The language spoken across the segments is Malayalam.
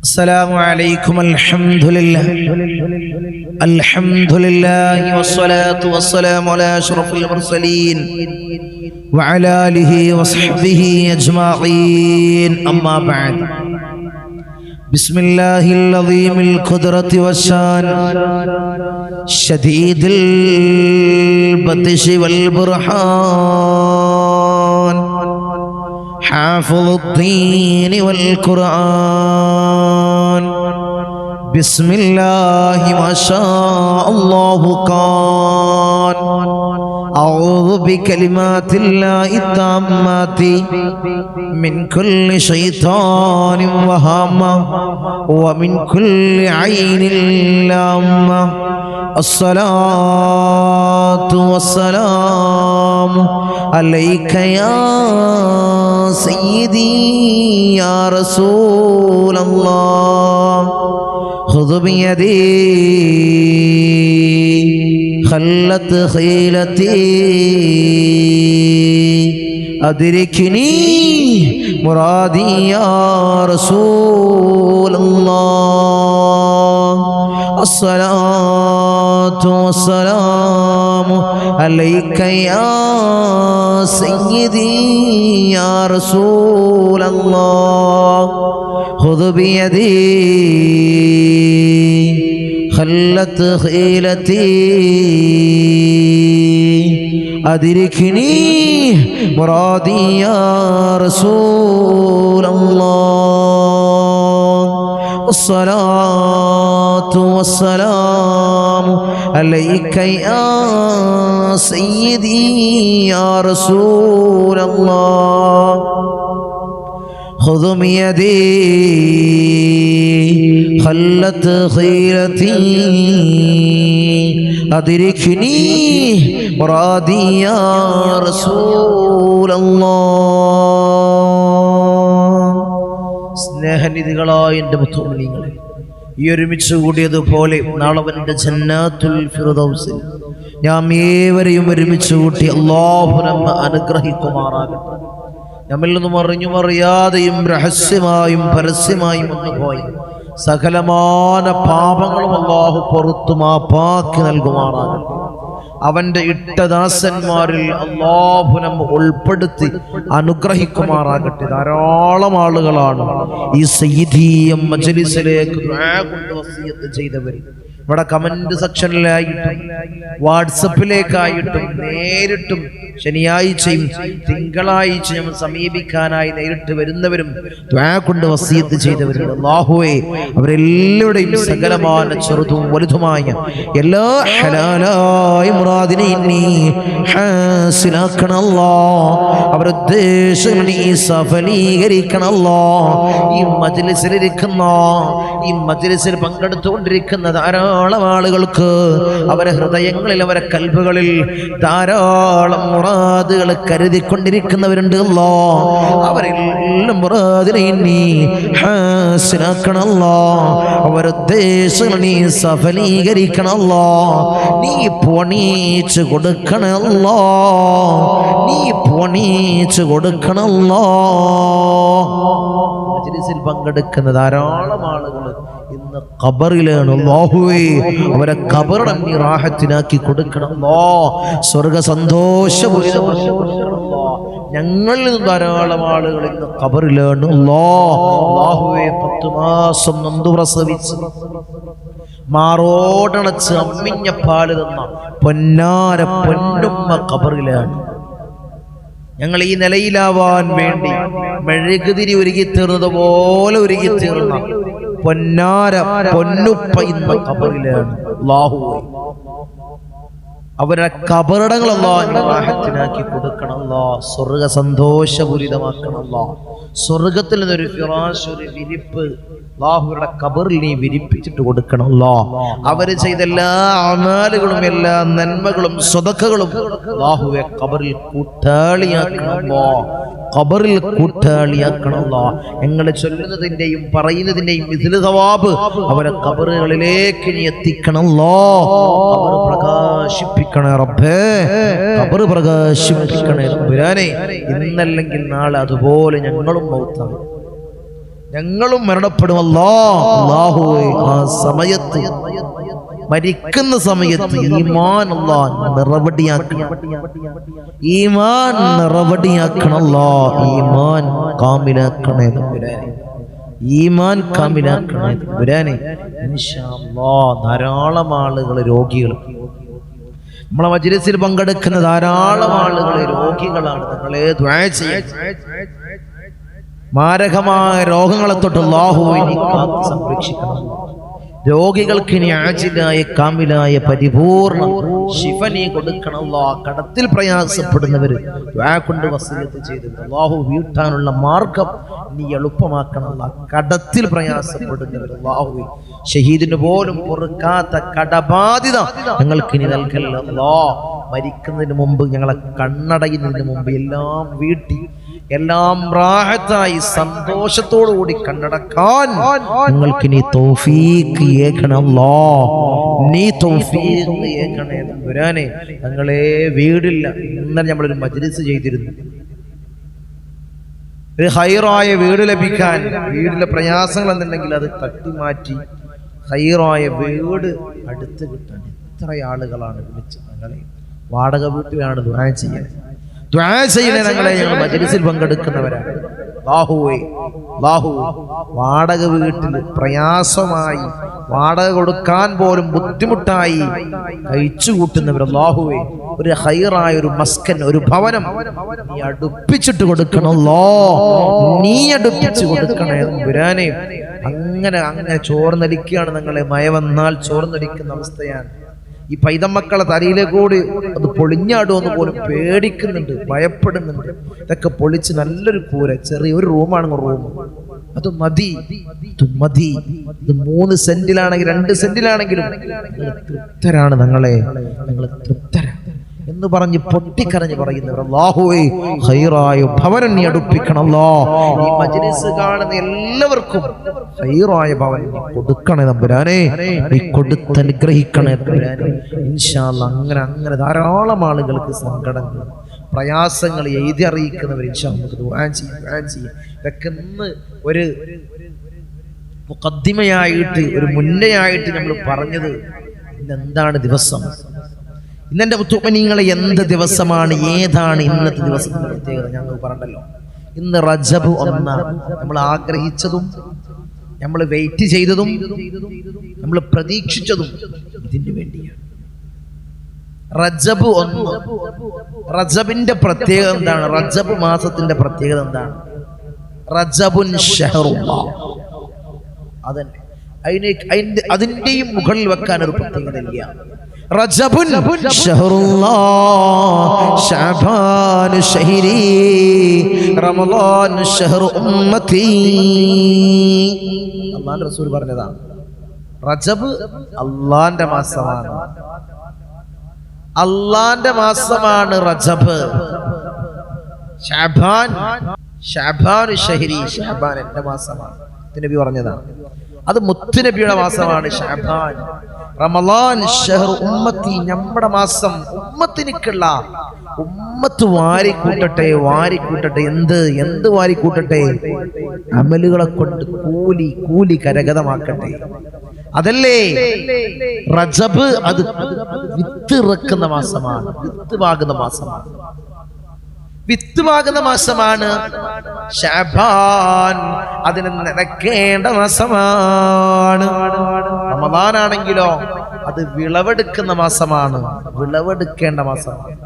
السلام عليكم. الحمد لله والصلاة والسلام على أشرف المرسلين وعلى آله وصحبه أجمعين. أما بعد، بسم الله العظيم القدرة والشان شديد البطش والبرهان حافظ الدين والقرآن. بسم الله ما شاء الله كان. أعوذ بكلمات الله التامات من كل شيطان وهامة ومن كل عين لامة. الصلاة والسلام عليك يا سيدي يا رسول الله. خذ بيدي خلت خيلتي أدركني مرادي يا رسول الله. الصلاة والسلام عليك يا سيدي يا رسول الله. خذ بيدي خلت خيلتي أدركني مرادي يا رسول الله. الصلاة والسلام عليك يا سيدي يا رسول الله. خذ بيدي خلت خيلتي أدركني مرادي يا رسول الله. സ്നേഹനിധികളായ എൻ്റെ മുത്തുമണികളെ, ഈ ഒരുമിച്ച് കൂടിയതുപോലെ നാളവൻ്റെ ജന്നാത്തുൽ ഫിർദൗസിൽ നാം ഏവരെയും ഒരുമിച്ച് കൂട്ടി അല്ലാഹു നമ്മെ അനുഗ്രഹിക്കുമാറാകട്ടെ. നമ്മിൽ നിന്നും അറിഞ്ഞും അറിയാതെയും രഹസ്യമായും പരസ്യമായും വന്നുപോയി സകലമാന പാപങ്ങളും അല്ലാഹു പുറത്തു മാപ്പാക്കി നൽകുമാറാകട്ടെ. അവന്റെ ഇഷ്ടദാസന്മാരിൽ അല്ലാഹു നമ്മെ ഉൾപ്പെടുത്തി അനുഗ്രഹിക്കുമാറാകട്ടെ. ധാരാളം ആളുകളാണ് ഈ സയ്യിദീയ മജ്ലിസിലേക്ക് ദുആ കൊണ്ട് വസിയത്ത് ചെയ്തവർ. ഇവിടെ കമന്റ് സെക്ഷനിലായിട്ടും വാട്സപ്പിലേക്കായിട്ടും നേരിട്ടും ശനിയാഴ്ചയും തിങ്കളാഴ്ചയും സമീപിക്കാനായി നേരിട്ട് വരുന്നവരും ദുആ കൊണ്ട് വസിയത്ത് ചെയ്തവരും. അല്ലാഹുവേ, അവരെല്ലാവരുടെയും സകലമായ ചെറുതും വലുതുമായ എല്ലാ ഹലാലായ മുറാദിനെ നീ ഹാസിലാക്കണം അല്ലാഹ്. അവരുടെ ഉദ്ദേശങ്ങൾ നീ സഫലീകരിക്കണം അല്ലാഹ്. ഈ മജ്ലിസിൽ പങ്കെടുത്തുകൊണ്ടിരിക്കുന്ന ധാരാളം ആളുകൾക്ക് അവരെ ഹൃദയങ്ങളിൽ, അവരെ കൽബുകളിൽ ധാരാളം മുറാദുകൾ കരുതിക്കൊണ്ടിരിക്കുന്നവരുണ്ട് അല്ലാഹ്. അവരെല്ലാം മുറാദിനെ നീ ഹാസിലാക്കണം അല്ലാഹ്. അവരുടെ ഉദ്ദേശങ്ങൾ നീ സഫലീകരിക്കണം അല്ലാഹ്. നീ പണിച്ചു കൊടുക്കണം അല്ലാഹ്. നീ പണിച്ചു കൊടുക്കണം അല്ലാഹ്. മജ്ലിസിൽ പങ്കെടുക്കുന്ന ധാരാളം ആളുകൾ ഇന്ന് ഖബറിലാണ്. അല്ലാഹുവേ, അവരെ ഖബറിനെ നീ റാഹത്തിനാക്കി കൊടുക്കണം അല്ലാഹ്. സ്വർഗ്ഗ സന്തോഷപൂരിതമാക്കി കൊടുക്കണം അല്ലാഹ്. ഞങ്ങളിൽ നിന്ന് ധാരാളം ആളുകൾ ഇന്ന് ഖബറിലാണ് അല്ലാഹ്. അല്ലാഹുവേ, 10 മാസം നൊന്തു പ്രസവിച്ച് മാറോടണച്ച് അമ്മിഞ്ഞ പാല് തന്ന പൊന്നാര പൊന്നുമ്മ ഖബറിലാണ്. ഞങ്ങൾ ഈ നിലയിലാവാൻ വേണ്ടി മെഴുകുതിരി ഒരുക്കിത്തീർന്നത് പോലെ ഒരുക്കിത്തീർന്ന പൊന്നാര പൊന്നുപ്പ ഇന്ന് ഖബറിലാണ്. അല്ലാഹുവേ, അവരുടെ ഖബറിടങ്ങൾ അല്ലാഹു റാഹത്തിനാക്കി കൊടുക്കണം അല്ലാഹ്. സ്വർഗ്ഗ സന്തോഷപൂരിതമാക്കണം അല്ലാഹ്. സ്വർഗ്ഗത്തിൽ നിന്നൊരു ഫിറാശ്, ഒരു വിരിപ്പ് അല്ലാഹുവിന്റെ ഖബറിൽ നീ വിരിപ്പിച്ചിട്ട് കൊടുക്കണം അല്ലാഹ്. അവര് ചെയ്ത എല്ലാ അമാലുകളും, എല്ലാ നന്മകളും, സ്വതക്കകളും അല്ലാഹുവേ ഖബറിൽ കൂട്ടാളിയാക്കണം അല്ലാഹ്. ഖബറിൽ കൂട്ടാളിയാക്കണം അല്ലാഹ്. ഞങ്ങൾ ചൊല്ലുന്നതിന്റെയും പറയുന്നതിന്റെയും മിഥ്ല സവാബ് അവരെ ഖബറുകളിലേക്ക് നീ എത്തിക്കണം അല്ലാഹ്. ഖബർ പ്രകാശ പ്രകാശിപ്പിക്കണേ റബ്ബേ, ഖബർ പ്രകാശിപ്പിക്കണേ തമ്പുരാനെ. ഇന്നല്ലെങ്കിൽ നാളെ അതുപോലെ ഞങ്ങളും മൗത്താകും, ഞങ്ങളും മരണപ്പെടും. അല്ലാഹുവേ, ആ സമയത്ത് മരിക്കുന്ന സമയത്ത് ഈമാൻ അല്ലാഹ് നിറവടിയാക്കണം, ഈമാൻ നിറവടിയാക്കണം അല്ലാഹ്, ഈമാൻ കാമിലാക്കണേ തമ്പുരാനെ, ഈമാൻ കാമിലാക്കണേ തമ്പുരാനെ. ഇൻഷാ അല്ലാഹ് ധാരാളം ആളുകൾ രോഗികൾ, നമ്മളെ മജ്‌ലിസിൽ പങ്കെടുക്കുന്ന ധാരാളം ആളുകൾ രോഗികളാണ്. നിങ്ങളെ ദുആ ചെയ്യാൻ, മാരകമായ രോഗങ്ങളെ തൊട്ട് അല്ലാഹുവേ നീ കാത്ത് സംരക്ഷിക്കണം. രോഗികൾക്ക് ഇനി ആജിലായ കാമിലായ പരിപൂർണ ശിഫ നീ കൊടുക്കണം അല്ലാഹ്. കടത്തിൽ പ്രയാസപ്പെടുന്നവർ ദുആ കൊണ്ട് വസിയത്ത് ചെയ്തത് അല്ലാഹു വീട്ടാനുള്ള മാർഗം നീ എളുപ്പമാക്കണം അല്ലാഹ്. കടത്തിൽ പ്രയാസപ്പെടുന്നവർ അല്ലാഹുവേ, ഷഹീദിന് പോലും പൊറുക്കാത്ത കടബാധ്യത ഞങ്ങൾക്ക് ഇനി നൽകല്ല അല്ലാഹ്. മരിക്കുന്നതിന് മുമ്പ്, ഞങ്ങളെ കണ്ണടയുന്നതിന് മുമ്പ് എല്ലാം വീട്ടി എല്ലാം റാഹത്തായി സന്തോഷത്തോടു കൂടി കണ്ണടക്കാൻ നിങ്ങൾക്ക് നീ തൗഫീഖ് ഏകണം അല്ലാഹ്, നീ തൗഫീഖ് ഏകണേ തമ്പുരാനെ. ഞങ്ങളെ വീടില്ല, ഇന്നലെ നമ്മളൊരു മജ്‌ലിസ് ചെയ്തിരുന്നു. ഒരു ഹൈറായ വീട് ലഭിക്കാൻ, വീടിലെ പ്രയാസങ്ങൾ എന്നുണ്ടെങ്കിൽ അത് തട്ടിമാറ്റി ഹൈറായ വീട് അടുത്ത് കിട്ടാൻ എത്ര ആളുകളാണ് വിളിച്ചത്. ഞങ്ങളെ വാടക വീട്ടിലാണ് ദുആ ചെയ്യാൻ, ദുആ ചെയ്യണേ ഞങ്ങളെ. ഞങ്ങൾ മജ്‌ലിസിൽ പങ്കെടുക്കുന്നവരാണ്. അല്ലാഹുവേ, വാടക വീട്ടിൽ പ്രയാസമായി, വാടക കൊടുക്കാൻ പോലും ബുദ്ധിമുട്ടായി കഴിച്ചു കൂട്ടുന്നവർ അല്ലാഹുവേ, ഒരു ഹൈറായ ഒരു മസ്കൻ, ഒരു ഭവനം നീ അടുപ്പിച്ചിട്ട് കൊടുക്കണല്ലോ, നീ അടുപ്പിച്ചു കൊടുക്കണേ തമ്പുരാനെ. അങ്ങനെ ചോർന്നടിക്കുകയാണ് ഞങ്ങളെ. മഴ വന്നാൽ ചോർന്നടിക്കുന്ന അവസ്ഥയാണ്. ഈ പൈതമക്കളെ തലയിലെ കൂടി അത് പൊളിഞ്ഞാടുമെന്ന് പോലും പേടിക്കുന്നുണ്ട്, ഭയപ്പെടുന്നുണ്ട്. ഇതൊക്കെ പൊളിച്ച് നല്ലൊരു കൂര, ചെറിയൊരു റൂമാണ് റൂം, അത് മതി, ഇത് 3 സെന്റിലാണെങ്കിൽ 2 സെന്റിലാണെങ്കിലും തൃപ്തരാണ് ഞങ്ങളെ, ഞങ്ങൾ തൃപ്തരാണ് എന്ന് പറഞ്ഞ് പൊട്ടിക്കരഞ്ഞ് പറയുന്നവർ അല്ലാഹുവേ, ഖൈറായ ഭവനം നീ അടുപ്പിക്കണം അല്ലാഹ്. ഈ മജ്‌ലിസ് കാണുന്ന എല്ലാവർക്കും ഖൈറായ ഭവനം നീ കൊടുക്കണേ തമ്പുരാനെ, നീ കൊടുത്ത് അനുഗ്രഹിക്കണേ തമ്പുരാനെ. ഇൻഷാ അല്ലാഹ് അങ്ങനെ ധാരാളം ആളുകൾക്ക് സങ്കടങ്ങൾ, പ്രയാസങ്ങൾ എഴുതി അറിയിക്കുന്നവർ ഇൻഷാ അല്ലാഹ് ദുആ ചെയ്യും. ഇതൊക്കെ ഇന്ന് ഒരു മുഖദ്ദിമയായിട്ട്, ഒരു മുന്നയായിട്ട് നമ്മൾ പറഞ്ഞത്. ഇന്നെന്താണ് ദിവസം? ഇന്നെന്റെ മുത്തുമനീങ്ങളെ എന്ത് ദിവസമാണ്, ഏതാണ് ഇന്നത്തെ ദിവസത്തിന്റെ പ്രത്യേകത? ഞങ്ങൾ പറഞ്ഞല്ലോ, ഇന്ന് റജബ് 1, നമ്മൾ ആഗ്രഹിച്ചതും നമ്മൾ വെയിറ്റ് ചെയ്തതും നമ്മൾ പ്രതീക്ഷിച്ചതും ഇതിനു വേണ്ടിയാണ്. റജബ് 1, റജബിന്റെ പ്രത്യേകത എന്താണ്? റജബ് മാസത്തിന്റെ പ്രത്യേകത എന്താണ്? റജബുൻ ഷഹറുല്ലാഹ്. അതന്നെ, അതിന്റെയും മുകളിൽ വെക്കാൻ ഒരു പ്രത്യേകത ഇല്ല. റജബുൻ ഷഹറുല്ലാഹ്, ശഅബാൻ ശഹരി, റമളാൻ ഷഹറു ഉമ്മത്തി. അല്ലാഹുവിന്റെ റസൂൽ പറഞ്ഞതാണ്, റജബ് അല്ലാഹുവിന്റെ മാസമാണ്, അല്ലാഹുവിന്റെ മാസമാണ് റജബ്. ശഅബാൻ ശഹരി, ശഅബാൻ എന്റെ മാസമാണ്, നബി പറഞ്ഞതാണ്. അത് മുത്തുനബിയുടെ മാസമാണ് ശഅബാൻ. റമളാൻ ഷഹ്റു ഉമ്മത്തി, നമ്മുടെ മാസം, ഉമ്മത്തിനിക്കുള്ള, ഉമ്മത്ത് വാരിക്കൂട്ടട്ടെ. എന്ത് വാരിക്കൂട്ടട്ടെ? അമലുകളെ കൊണ്ട് കൂലി കരഗതമാക്കട്ടെ. അതല്ലേ റജബ്? അത് വിത്ത് ഇറക്കുന്ന മാസമാണ്, വിത്ത് പാകുന്ന മാസമാണ്. ശഅബാൻ അതിന് നടക്കേണ്ട മാസമാണ്. റമളാനാണെങ്കിലോ അത് വിളവെടുക്കുന്ന മാസമാണ്, വിളവെടുക്കേണ്ട മാസമാണ്.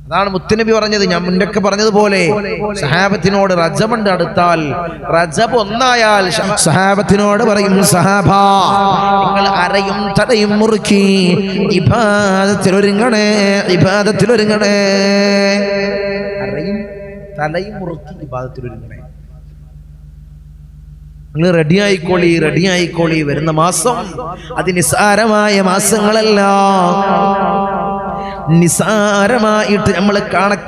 അതാണ് മുത്തുനബി പറഞ്ഞത്. ഞാൻ മുന്നൊക്കെ പറഞ്ഞതുപോലെ സഹാബത്തിനോട് റജബ് അടുത്താൽ, റജബ് 1 സഹാബത്തിനോട് പറയും, സഹാബാ നിങ്ങൾ അരയും തലയും മുറുക്കി ഇബാദത്തിലൊരുങ്ങണേ. അരയും തലയും മുറുക്കി ഇബാദത്തിലൊരുങ്ങണേ. നിങ്ങൾ റെഡി ആയിക്കോളി. വരുന്ന മാസം അത് നിസ്സാരമായ മാസങ്ങളല്ല. നിസാരമായിട്ട് നമ്മൾ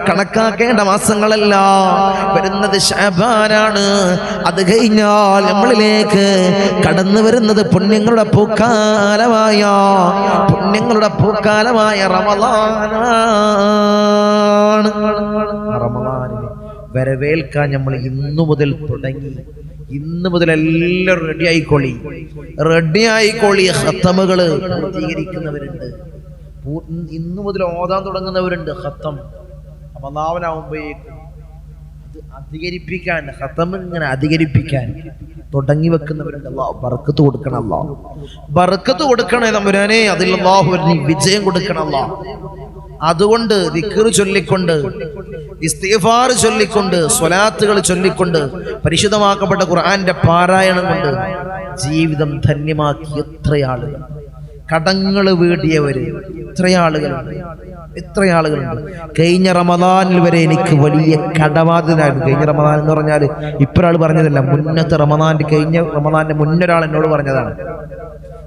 കണക്കാക്കേണ്ട മാസങ്ങളല്ല. വരുന്നത് ശഅബാനാണ്. അത് കഴിഞ്ഞാൽ നമ്മളിലേക്ക് കടന്നു വരുന്നത് പുണ്യങ്ങളുടെ പൂക്കാലമായ റമളാനാണ്. റമളാനിനെ വരവേൽക്കാൻ നമ്മൾ ഇന്നു മുതൽ തുടങ്ങി. ഇന്ന് മുതൽ എല്ലാവരും റെഡി ആയിക്കോളി. ഖത്തമുകള് പൂർത്തീകരിക്കുന്നവരുണ്ട്, ഇന്നു മുതൽ ഓതാൻ തുടങ്ങുന്നവരുണ്ട്. ഖത്തം റമളാനാവുമ്പോഴേക്കും അത് അധികരിപ്പിക്കാൻ, ഖത്തം ഇങ്ങനെ അധികരിപ്പിക്കാൻ തുടങ്ങി വെക്കുന്നവരുണ്ട്. അല്ലാഹു ബർക്കത്ത് കൊടുക്കണം. അല്ലാഹു ബർക്കത്ത് കൊടുക്കണേ തമ്പുരാനെ. അതിൽ അല്ലാഹു വിജയം കൊടുക്കണം. അല്ലാഹു അതുകൊണ്ട് ദിക്ർ ചൊല്ലിക്കൊണ്ട്, ഇസ്തിഗ്ഫാർ ചൊല്ലിക്കൊണ്ട്, സ്വലാത്തുകൾ ചൊല്ലിക്കൊണ്ട്, പരിശുദ്ധമാക്കപ്പെട്ട ഖുർആന്റെ പാരായണം കൊണ്ട് ജീവിതം ധന്യമാക്കി എത്രയാളുകൾ, കടങ്ങൾ വീടിയവര് എത്ര ആളുകളുണ്ട്. കഴിഞ്ഞ റമദാനിൽ വരെ എനിക്ക് വലിയ കടബാധ്യതയായിരുന്നു. കഴിഞ്ഞ റമദാൻ എന്ന് പറഞ്ഞാൽ ഇപ്പൊരാൾ പറഞ്ഞതല്ല, മുന്നത്തെ റമദാന്റെ കഴിഞ്ഞ റമദാന്റെ മുന്നൊരാൾ എന്നോട് പറഞ്ഞതാണ്.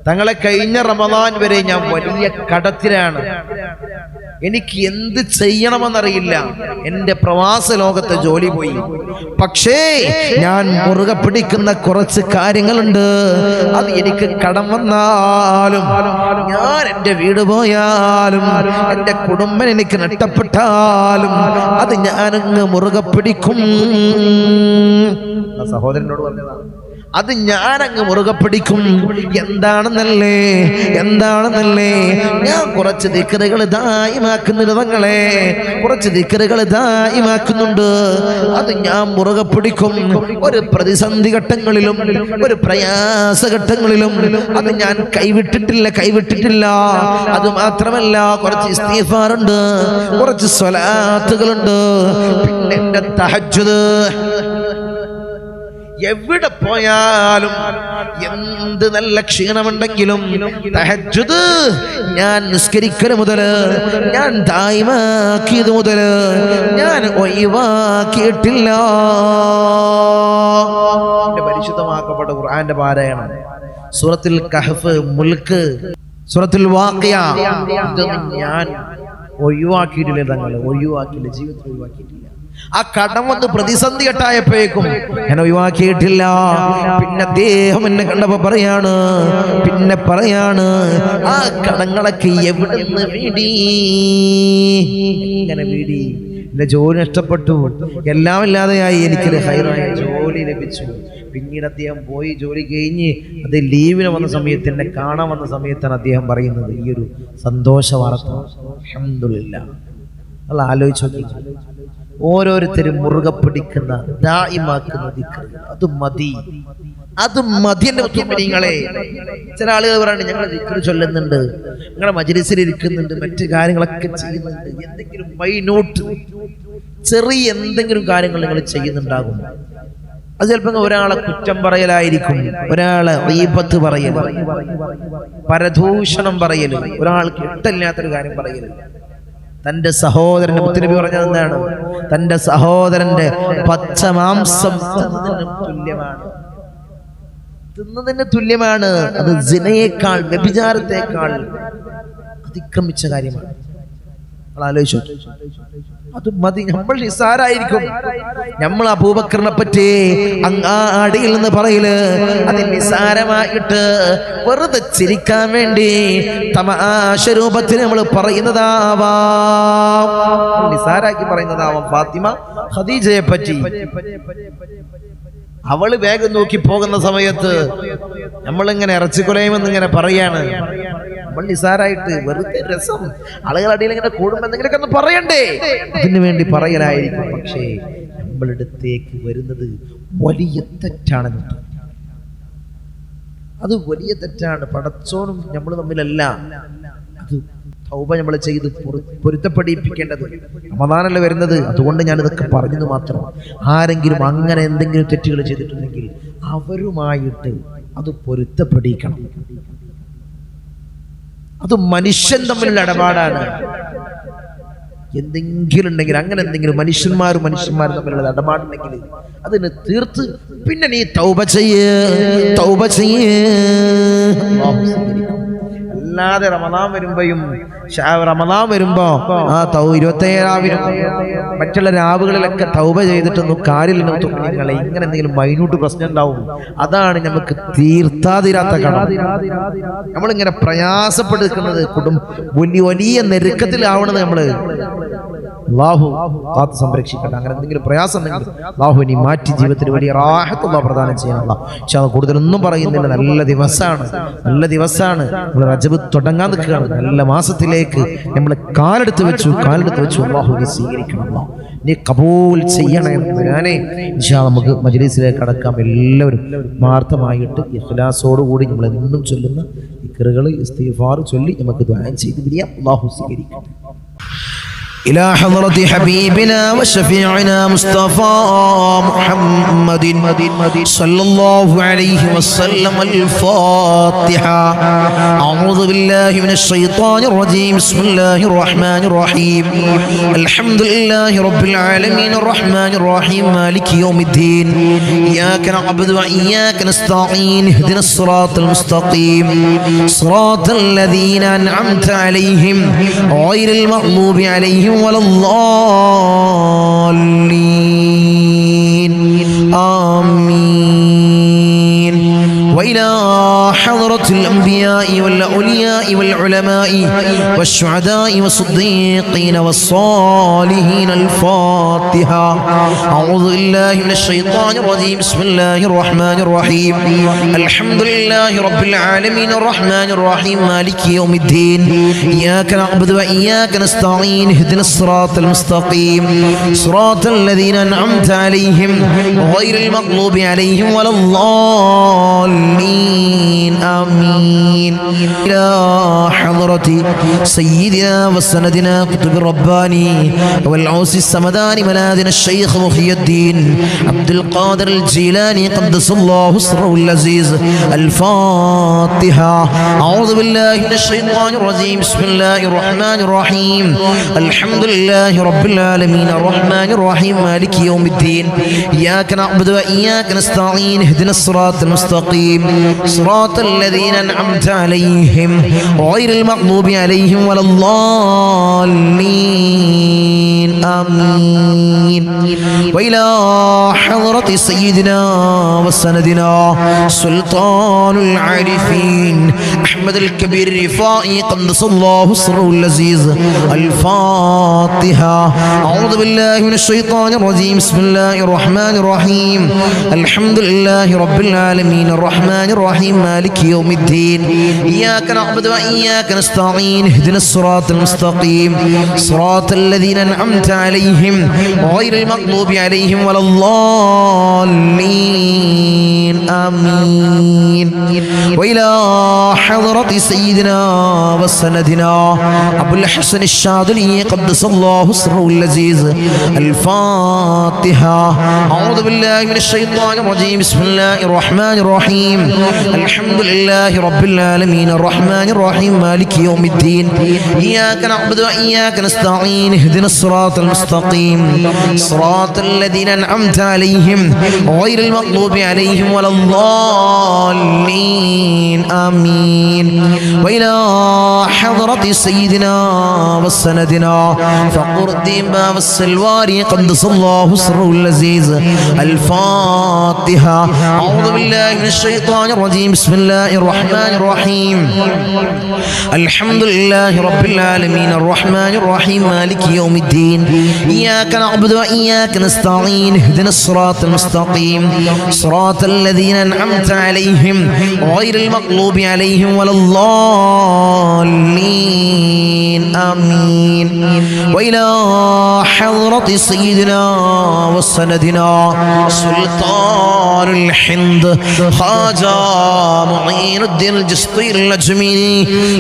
തങ്ങളെ കഴിഞ്ഞ റമദാൻ വരെ ഞാൻ വലിയ കടത്തിലാണ്, എനിക്ക് എന്ത് ചെയ്യണമെന്നറിയില്ല. എന്റെ പ്രവാസ ലോകത്തെ ജോലി പോയി, പക്ഷേ ഞാൻ മുറുകെ പിടിക്കുന്ന കുറച്ച് കാര്യങ്ങളുണ്ട്. അത് എനിക്ക് കടം വന്നാലും, ഞാൻ എന്റെ വീട് പോയാലും, എന്റെ കുടുംബം എനിക്ക് നഷ്ടപ്പെട്ടാലും അത് ഞാനങ്ങ് മുറുകെ പിടിക്കും. സഹോദരനോട് പറഞ്ഞതാണ്, അത് ഞാനങ്ങ് മുറുകെ പിടിക്കും. എന്താണെന്നല്ലേ ഞാൻ കുറച്ച് ദിക്റുകൾ ദായിമാക്കുന്നുണ്ട് തങ്ങളെ, കുറച്ച് ദിക്റുകൾ ദായിമാക്കുന്നുണ്ട്. അത് ഞാൻ മുറുകെ പിടിക്കും. ഒരു പ്രതിസന്ധി ഘട്ടങ്ങളിലും ഒരു പ്രയാസ ഘട്ടങ്ങളിലും അത് ഞാൻ കൈവിട്ടിട്ടില്ല. അത് മാത്രമല്ല, കുറച്ച് ഇസ്തിഗ്ഫാറുണ്ട്, കുറച്ച് സ്വലാത്തുകളുണ്ട്, പിന്നെ എന്റെ തഹജ്ജുദ്. എവിടെ പോയാലും എന്ത് നല്ല ക്ഷീണമുണ്ടെങ്കിലും തഹജ്ജുദ് ഞാൻ നിസ്കരിക്കൽ മുതല്, ഞാൻ ദായിമാക്കിയത് മുതല് ഞാൻ ഒഴിവാക്കിയിട്ടില്ല. പരിശുദ്ധമാക്കപ്പെട്ട ഖുർആന്റെ പാരായണം, സൂറത്തുൽ കഹ്ഫ്, മുൽക്ക്, സൂറത്തുൽ വാഖിയ, ഇതൊന്നും ഞാൻ ഒഴിവാക്കിയിട്ടില്ല. ഒഴിവാക്കിയില്ല, ജീവിതത്തിൽ ഒഴിവാക്കിയിട്ടില്ല. ആ കടം വന്ന് പ്രതിസന്ധി ഘട്ടായപ്പോഴേക്കും ഞാൻ ഒഴിവാക്കിയിട്ടില്ല. പിന്നെ അദ്ദേഹം എന്നെ കണ്ടപ്പോ പറയാണ്, ആ കടങ്ങളൊക്കെ എവിടെ നിന്ന് എങ്ങനെ വീടി? എന്റെ ജോലി നഷ്ടപ്പെട്ടു, എല്ലാം ഇല്ലാതെയായി. എനിക്കൊരു ഹൈറായ ജോലി ലഭിച്ചു. പിന്നീട് അദ്ദേഹം പോയി, ജോലി കഴിഞ്ഞ് അത് ലീവിന് വന്ന സമയത്ത്, എന്നെ കാണാൻ വന്ന സമയത്താണ് അദ്ദേഹം പറയുന്നത് ഈ ഒരു സന്തോഷ വാർത്ത. അൽഹംദുലില്ലാഹ്. അല്ല, ആലോചിച്ച് നോക്കി, ഓരോരുത്തരും മുറുകെ പിടിക്കുന്ന ദായിമാക്കുന്ന ദിക്ർ, അത് മതി. എന്റെ മുത്തുമിനീങ്ങളെ. ചില ആളുകൾ പറയുന്നത് ഞങ്ങൾ ദിക്ർ ചൊല്ലുന്നുണ്ട്, ഞങ്ങളുടെ മജ്‌ലിസിൽ ഇരിക്കുന്നുണ്ട്, മറ്റു കാര്യങ്ങളൊക്കെ ചെയ്യുന്നുണ്ട്. എന്തെങ്കിലും മൈന്യൂട്ട് ചെറിയ എന്തെങ്കിലും കാര്യങ്ങൾ നിങ്ങൾ ചെയ്യുന്നുണ്ടാകും. അത് ചിലപ്പോൾ ഒരാളെ കുറ്റം പറയലായിരിക്കും, ഒരാളെ ഗീബത്ത് പറയൽ, പരദൂഷണം പറയൽ, ഒരാൾക്ക് ഇഷ്ടമില്ലാത്തൊരു കാര്യം പറയൽ. തന്റെ സഹോദരന്റെ, മുത്തുനബി പറഞ്ഞത് എന്താണ്? തന്റെ സഹോദരന്റെ പച്ച മാംസം തിന്നതിന് തുല്യമാണ്. അത് സിനയേക്കാൾ, വ്യഭിചാരത്തെക്കാൾ അതിക്രമിച്ച കാര്യമാണ്. ആലോചിച്ചു, അത് മതി. നമ്മൾ നിസ്സാരായിരിക്കും. നമ്മൾ അബൂബക്കറിനെ പറ്റി അങ്ങാടിയിൽ നിന്ന് പറയല് അത് നിസ്സാരമായിട്ട് വെറുതെ ചിരിക്കാൻ വേണ്ടി തമാശ രൂപത്തിൽ നമ്മൾ പറയുന്നതാവാം, നിസ്സാരാക്കി പറയുന്നതാവാം. ഫാത്തിമ ഖദീജയെ പറ്റി അവള് വേഗം നോക്കി പോകുന്ന സമയത്ത് നമ്മളിങ്ങനെ ഇറച്ചിക്കൊലയുമെന്നിങ്ങനെ പറയാണ്. നമ്മൾ നിസാരായിട്ട് വെറുതെ രസം, ആളുകൾ അടിയിൽ ഇങ്ങനെ കൂടുമ്പോ എന്തെങ്കിലുമൊക്കെ ഒന്ന് പറയണ്ടേ, അതിനു വേണ്ടി പറയലായിരിക്കും. പക്ഷേ നമ്മളടുത്തേക്ക് വരുന്നത് വലിയ തെറ്റാണെന്ന്. അത് വലിയ തെറ്റാണ്. പടച്ചോനും നമ്മൾ തമ്മിലല്ല, അത് തൗബ നമ്മൾ ചെയ്ത് പൊരുത്തപ്പെടിപ്പിക്കേണ്ടത്. റമദാനല്ലേ വരുന്നത്, അതുകൊണ്ട് ഞാനിതൊക്കെ പറഞ്ഞത് മാത്രം. ആരെങ്കിലും അങ്ങനെ എന്തെങ്കിലും തെറ്റുകൾ ചെയ്തിട്ടുണ്ടെങ്കിൽ അവരുമായിട്ട് അത് പൊരുത്തപ്പെടിക്കണം. അത് മനുഷ്യൻ തമ്മിലുള്ള ഇടപാടാണ്. എന്തെങ്കിലും ഉണ്ടെങ്കിൽ, അങ്ങനെ എന്തെങ്കിലും മനുഷ്യന്മാരും തമ്മിലുള്ള ഇടപാടുണ്ടെങ്കിൽ അതിന് തീർത്ത് പിന്നെ നീ തൗബ ചെയ്യ്. അല്ലാതെ റമദാൻ വരുമ്പോ ആ 27 മറ്റുള്ള രാവുകളിലൊക്കെ തൗബ ചെയ്തിട്ടൊന്നും കാര്യമില്ല. നിങ്ങളെ ഇങ്ങനെ എന്തെങ്കിലും മൈന്യൂട്ട് പ്രശ്നം ഉണ്ടാവും. അതാണ് നമുക്ക് തീർത്താതിരാത്ത കടം. നമ്മളിങ്ങനെ പ്രയാസപ്പെടുന്നത് വലിയ നെരുക്കത്തിലാവണത് നമ്മള്. അല്ലാഹു കാത്ത് സംരക്ഷിക്കട്ടെ. അങ്ങനെ എന്തെങ്കിലും പ്രയാസം ഉണ്ടെങ്കിൽ അല്ലാഹു ഇനി മാറ്റി ജീവിതത്തിൽ വലിയ റാഹത്ത് അല്ലാഹു പ്രദാനം ചെയ്യാനുള്ള. പക്ഷെ അത് കൂടുതലൊന്നും പറയുന്നില്ല. നല്ല ദിവസമാണ്. നമ്മൾ റജബ് തുടങ്ങാൻ നിൽക്കുകയാണ്. നല്ല മാസത്തിലേക്ക് നമ്മൾ കാലെടുത്ത് വെച്ചു. അല്ലാഹു നീ സ്വീകരിക്കണം, നീ കബൂൽ ചെയ്യണേ. ഞാനേ ഇൻഷാ അല്ലാഹ് നമുക്ക് മജ്‌ലിസിലേക്ക് കടക്കാം. എല്ലാവരും മാർത്ഥമായിട്ട് ഇഖ്ലാസോടുകൂടി നമ്മൾ എന്നും ചൊല്ലുന്ന ദിക്റുകൾ ഇസ്തിഗ്ഫാർ ചൊല്ലി നമുക്ക് ദുആ ചെയ്ത് പിരിയാം. അല്ലാഹു സ്വീകരിക്കട്ടെ. إلى حضرة حبيبنا وشفيعنا مصطفى محمد صلى الله عليه وسلم. الفاتحة. أعوذ بالله من الشيطان الرجيم. بسم الله الرحمن الرحيم. الحمد لله رب العالمين الرحمن الرحيم مالك يوم الدين. إياك نعبد وإياك نستعين. اهدنا الصراط المستقيم صراط الذين أنعمت عليهم غير المغضوب عليهم ولا الضالين. آمين. وإلى حضرة الأنبياء والأولياء والعلماء والشهداء والصديقين والصالحين. الفاتحة. أعوذ بالله من الشيطان الرجيم. بسم الله الرحمن الرحيم. الحمد لله رب العالمين الرحمن الرحيم مالك يوم الدين. إياك نعبد وإياك نستعين. اهدنا الصراط المستقيم صراط الذين أنعمت عليهم غير المغضوب عليهم ولا الضالين. آمين. إلى حضرة سيدنا وسندنا قطب الرباني والعوس السمداني ملاذنا الشيخ محي الدين عبد القادر الجيلاني قدس الله سره العزيز. الفاتحة. أعوذ بالله من الشيطان الرجيم. بسم الله الرحمن الرحيم. الحمد لله رب العالمين الرحمن الرحيم مالك يوم الدين. إياك نعبد وإياك نستعين. اهدنا الصراط المستقيم صراط الذين أنعمت عليهم غير المغضوب عليهم ولا الضالين. آمين. وإلى حضرة سيدنا وسندنا سلطان العارفين أحمد الكبير الرفائي قدس الله سره العزيز. الفاتحة. أعوذ بالله من الشيطان الرجيم. بسم الله الرحمن الرحيم. الحمد لله رب العالمين الرحمن الرحيم مالك يوم الدين. إياك نعبد وإياك نستعين. اهدنا الصراط المستقيم صراط الذين أنعمت عليهم غير المغضوب عليهم ولا الضالين. آمين. وإلى حضرة سيدنا وسندنا أبو الحسن الشاذلي قدس الله سره العزيز. الفاتحة. أعوذ بالله من الشيطان الرجيم. بسم الله الرحمن الرحيم. الحمد لله رب العالمين الرحمن الرحيم مالك يوم الدين. إياك نعبد وإياك نستعين. اهدنا الصراط المستقيم صراط الذين أنعمت عليهم غير المغضوب عليهم ولا الضالين. آمين. وإلى حضرة سيدنا وسندنا فقر الدين والسلواري قدس الله سره العزيز. الفاتحة. أعوذ بالله من الشيطان الرجيم. بسم الله الرحمن الرحيم. الحمد لله رب العالمين الرحمن الرحيم مالك يوم الدين. إياك نعبد وإياك نستعين. اهدنا الصراط المستقيم صراط الذين أنعمت عليهم غير المغضوب عليهم ولا الضالين. آمين. وإلى حضرة سيدنا وسندنا سلطان الحند خواجة معين الدين الجسطي الأجميري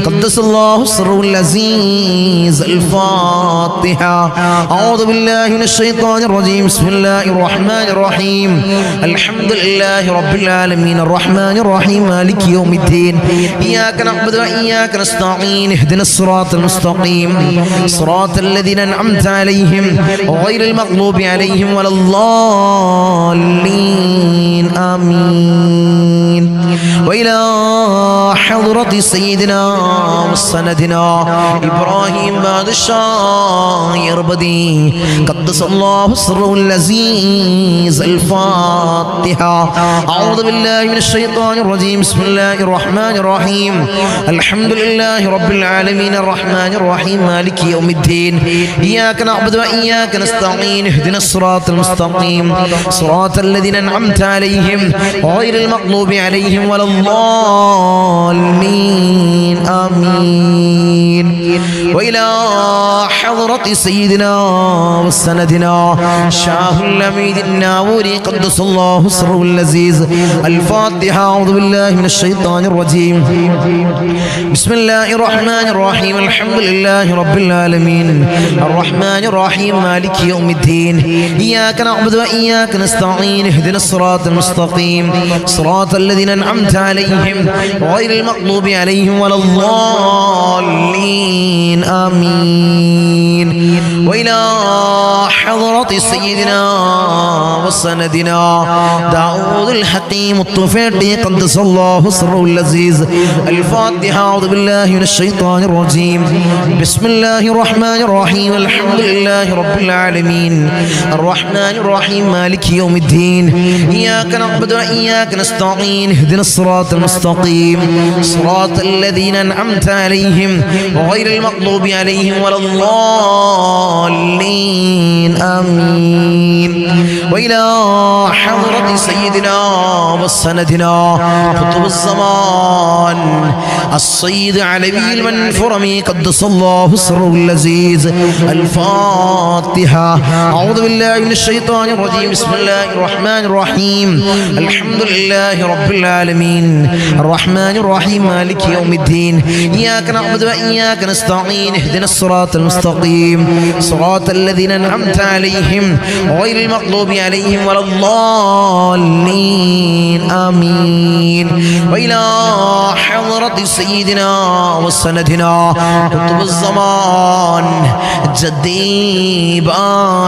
قدس الله سره العزيز. الفاتحة. أعوذ بالله من الشيطان الرجيم. بسم الله الرحمن الرحيم. الحمد لله റബ്ബിൽ ആലമീൻ അർറഹ്മാനിർ റഹീം മാലികി യൗമിദ്ദീൻ ഇയ്യാക നഅ്ബുദു വഇയ്യാക നസ്തഈൻ ഇഹ്ദിനസ് സിറാത്തൽ മുസ്തഖീം സിറാത്തൽ ലദീന അൻഅംത അലൈഹിം ഗൈറിൽ മഗ്ലൂബി അലൈഹിം വലദ്ദാല്ലീൻ ആമീൻ وإلى حضرة سيدنا وسندنا إبراهيم بادشاه يربدي قدس الله سره العزيز الفاتحة أعوذ بالله من الشيطان الرجيم بسم الله الرحمن الرحيم الحمد لله رب العالمين الرحمن الرحيم مالك يوم الدين إياك نعبد وإياك نستعين اهدنا الصراط المستقيم صراط الذين أنعمت عليهم غير المغضوب عليهم ولا الضالين آمين وإلى حضرة سيدنا وسندنا شاه الأميد الناوري قدس الله سره العزيز الفاتحة أعوذ بالله من الشيطان الرجيم بسم الله الرحمن الرحيم الحمد لله رب العالمين الرحمن الرحيم مالك يوم الدين إياك نعبد وإياك نستعين اهدنا الصراط المستقيم صراط الذين أنعمت عليهم غير المغضوب عليهم ولا الضالين آمين وإلى حضرة سيدنا وسندنا داود الحكيم الطفيلي قدس الله سره العزيز الفاتحة أعوذ بالله من الشيطان الرجيم بسم الله الرحمن الرحيم الحمد لله رب العالمين الرحمن الرحيم مالك يوم الدين إياك نعبد وإياك نستعين اهدنا الصراط المستقيم صراط الذين أنعمت عليهم غير المغضوب عليهم ولا الضالين آمين وإلى حضرة سيدنا وسندنا قطب الزمان السيد علوي المنفرمي قدس الله سره العزيز الفاتحة أعوذ بالله من الشيطان الرجيم بسم الله الرحمن الرحيم الحمد لله رب العالمين الرحمن الرحيم مالك يوم الدين إياك نعبد وإياك نستعين اهدنا الصراط المستقيم صراط الذين أنعمت عليهم غير المغضوب عليهم ولا الضالين آمين وإلى حضرة سيدنا وسندنا قطب الزمان جدي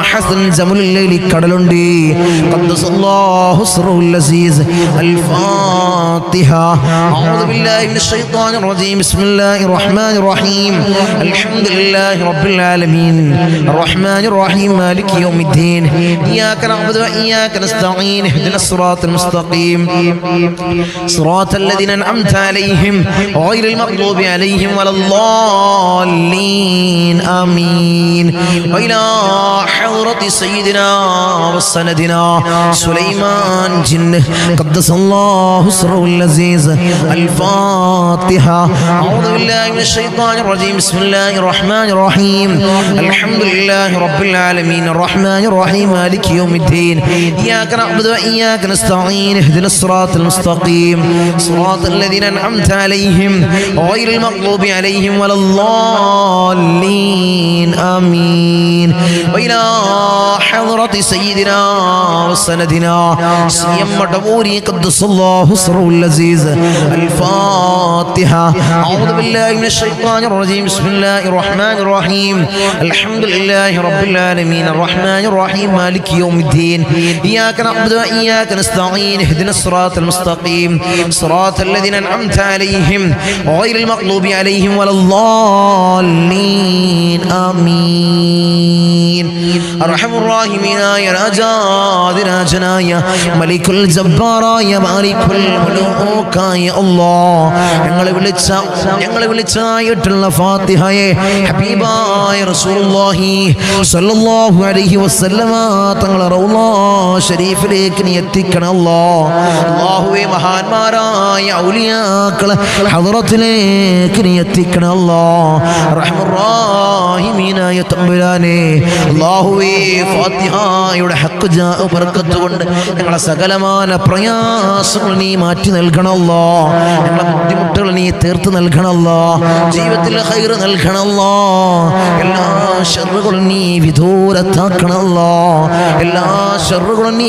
حسن زمن الليل كدلندي قدس الله سره العزيز الفاتحة أعوذ بالله من الشيطان الرجيم بسم الله الرحمن الرحيم الحمد لله رب العالمين الرحمن الرحيم مالك يوم الدين إياك نعبد وإياك نستعين اهدنا الصراط المستقيم صراط الذين أنعمت عليهم غير المغضوب عليهم ولا الضالين آمين وإلى حضرة سيدنا وسندنا سليمان جن قدس الله سره العزيز الفاتحة أعوذ بالله من الشيطان الرجيم بسم الله الرحمن الرحيم الحمد لله رب العالمين الرحمن الرحيم مالك يوم الدين إياك نعبد وإياك نستعين اهدنا الصراط المستقيم صراط الذين أنعمت عليهم غير المغضوب عليهم ولا الضالين آمين وإلى حضرة سيدنا وسندنا سيما دبوري قدس الله سره العزيز الفاتحة أعوذ بالله من الشيطان الرجيم بسم الله الرحمن الرحيم الحمد لله رب العالمين الرحمن الرحيم مالك يوم الدين إياك نعبد وإياك نستعين اهدنا الصراط المستقيم صراط الذين أنعمت عليهم غير المغضوب عليهم ولا الضالين آمين أرحم الراحمين يا രാജാതിരാജനായ മലിക്കുൽ ജബ്ബാറായ മാലിക്കുൽ മുലൂക്കായ അല്ലാഹ് ഞങ്ങളെ വിളിച്ചായിട്ടുള്ള ഫാത്തിഹയെ ഹബീബായ റസൂലുള്ളാഹി സ്വല്ലല്ലാഹു അലൈഹി വസല്ലമ തങ്ങളെ റൗള ശരീഫിലേക്ക് നീ എത്തിക്കണം അല്ലാഹുവേ മഹാന്മാരായ ഔലിയാക്കളെ ഹദ്റത്തിലേക്ക് നീ എത്തിക്കണം റഹ്മാൻ റഹീമീനായ തമ്പുരാനെ അല്ലാഹുവേ ഫാത്തിഹയുടെ ഹഖ് ജാ ബർക്കത്ത് കൊണ്ട് ഞങ്ങളെ സകലമായ പ്രയാസങ്ങൾ നീ മാറ്റി നൽകണം ഞങ്ങളെ ബുദ്ധിമുട്ടുകൾ നീ തീർത്ത് നൽകണം ജീവിതത്തിൽ ഖൈർ നൽകണം എല്ലാ ശർറുകളും നീ വിദൂരത്താക്കണം എല്ലാ ശർറുകളും നീ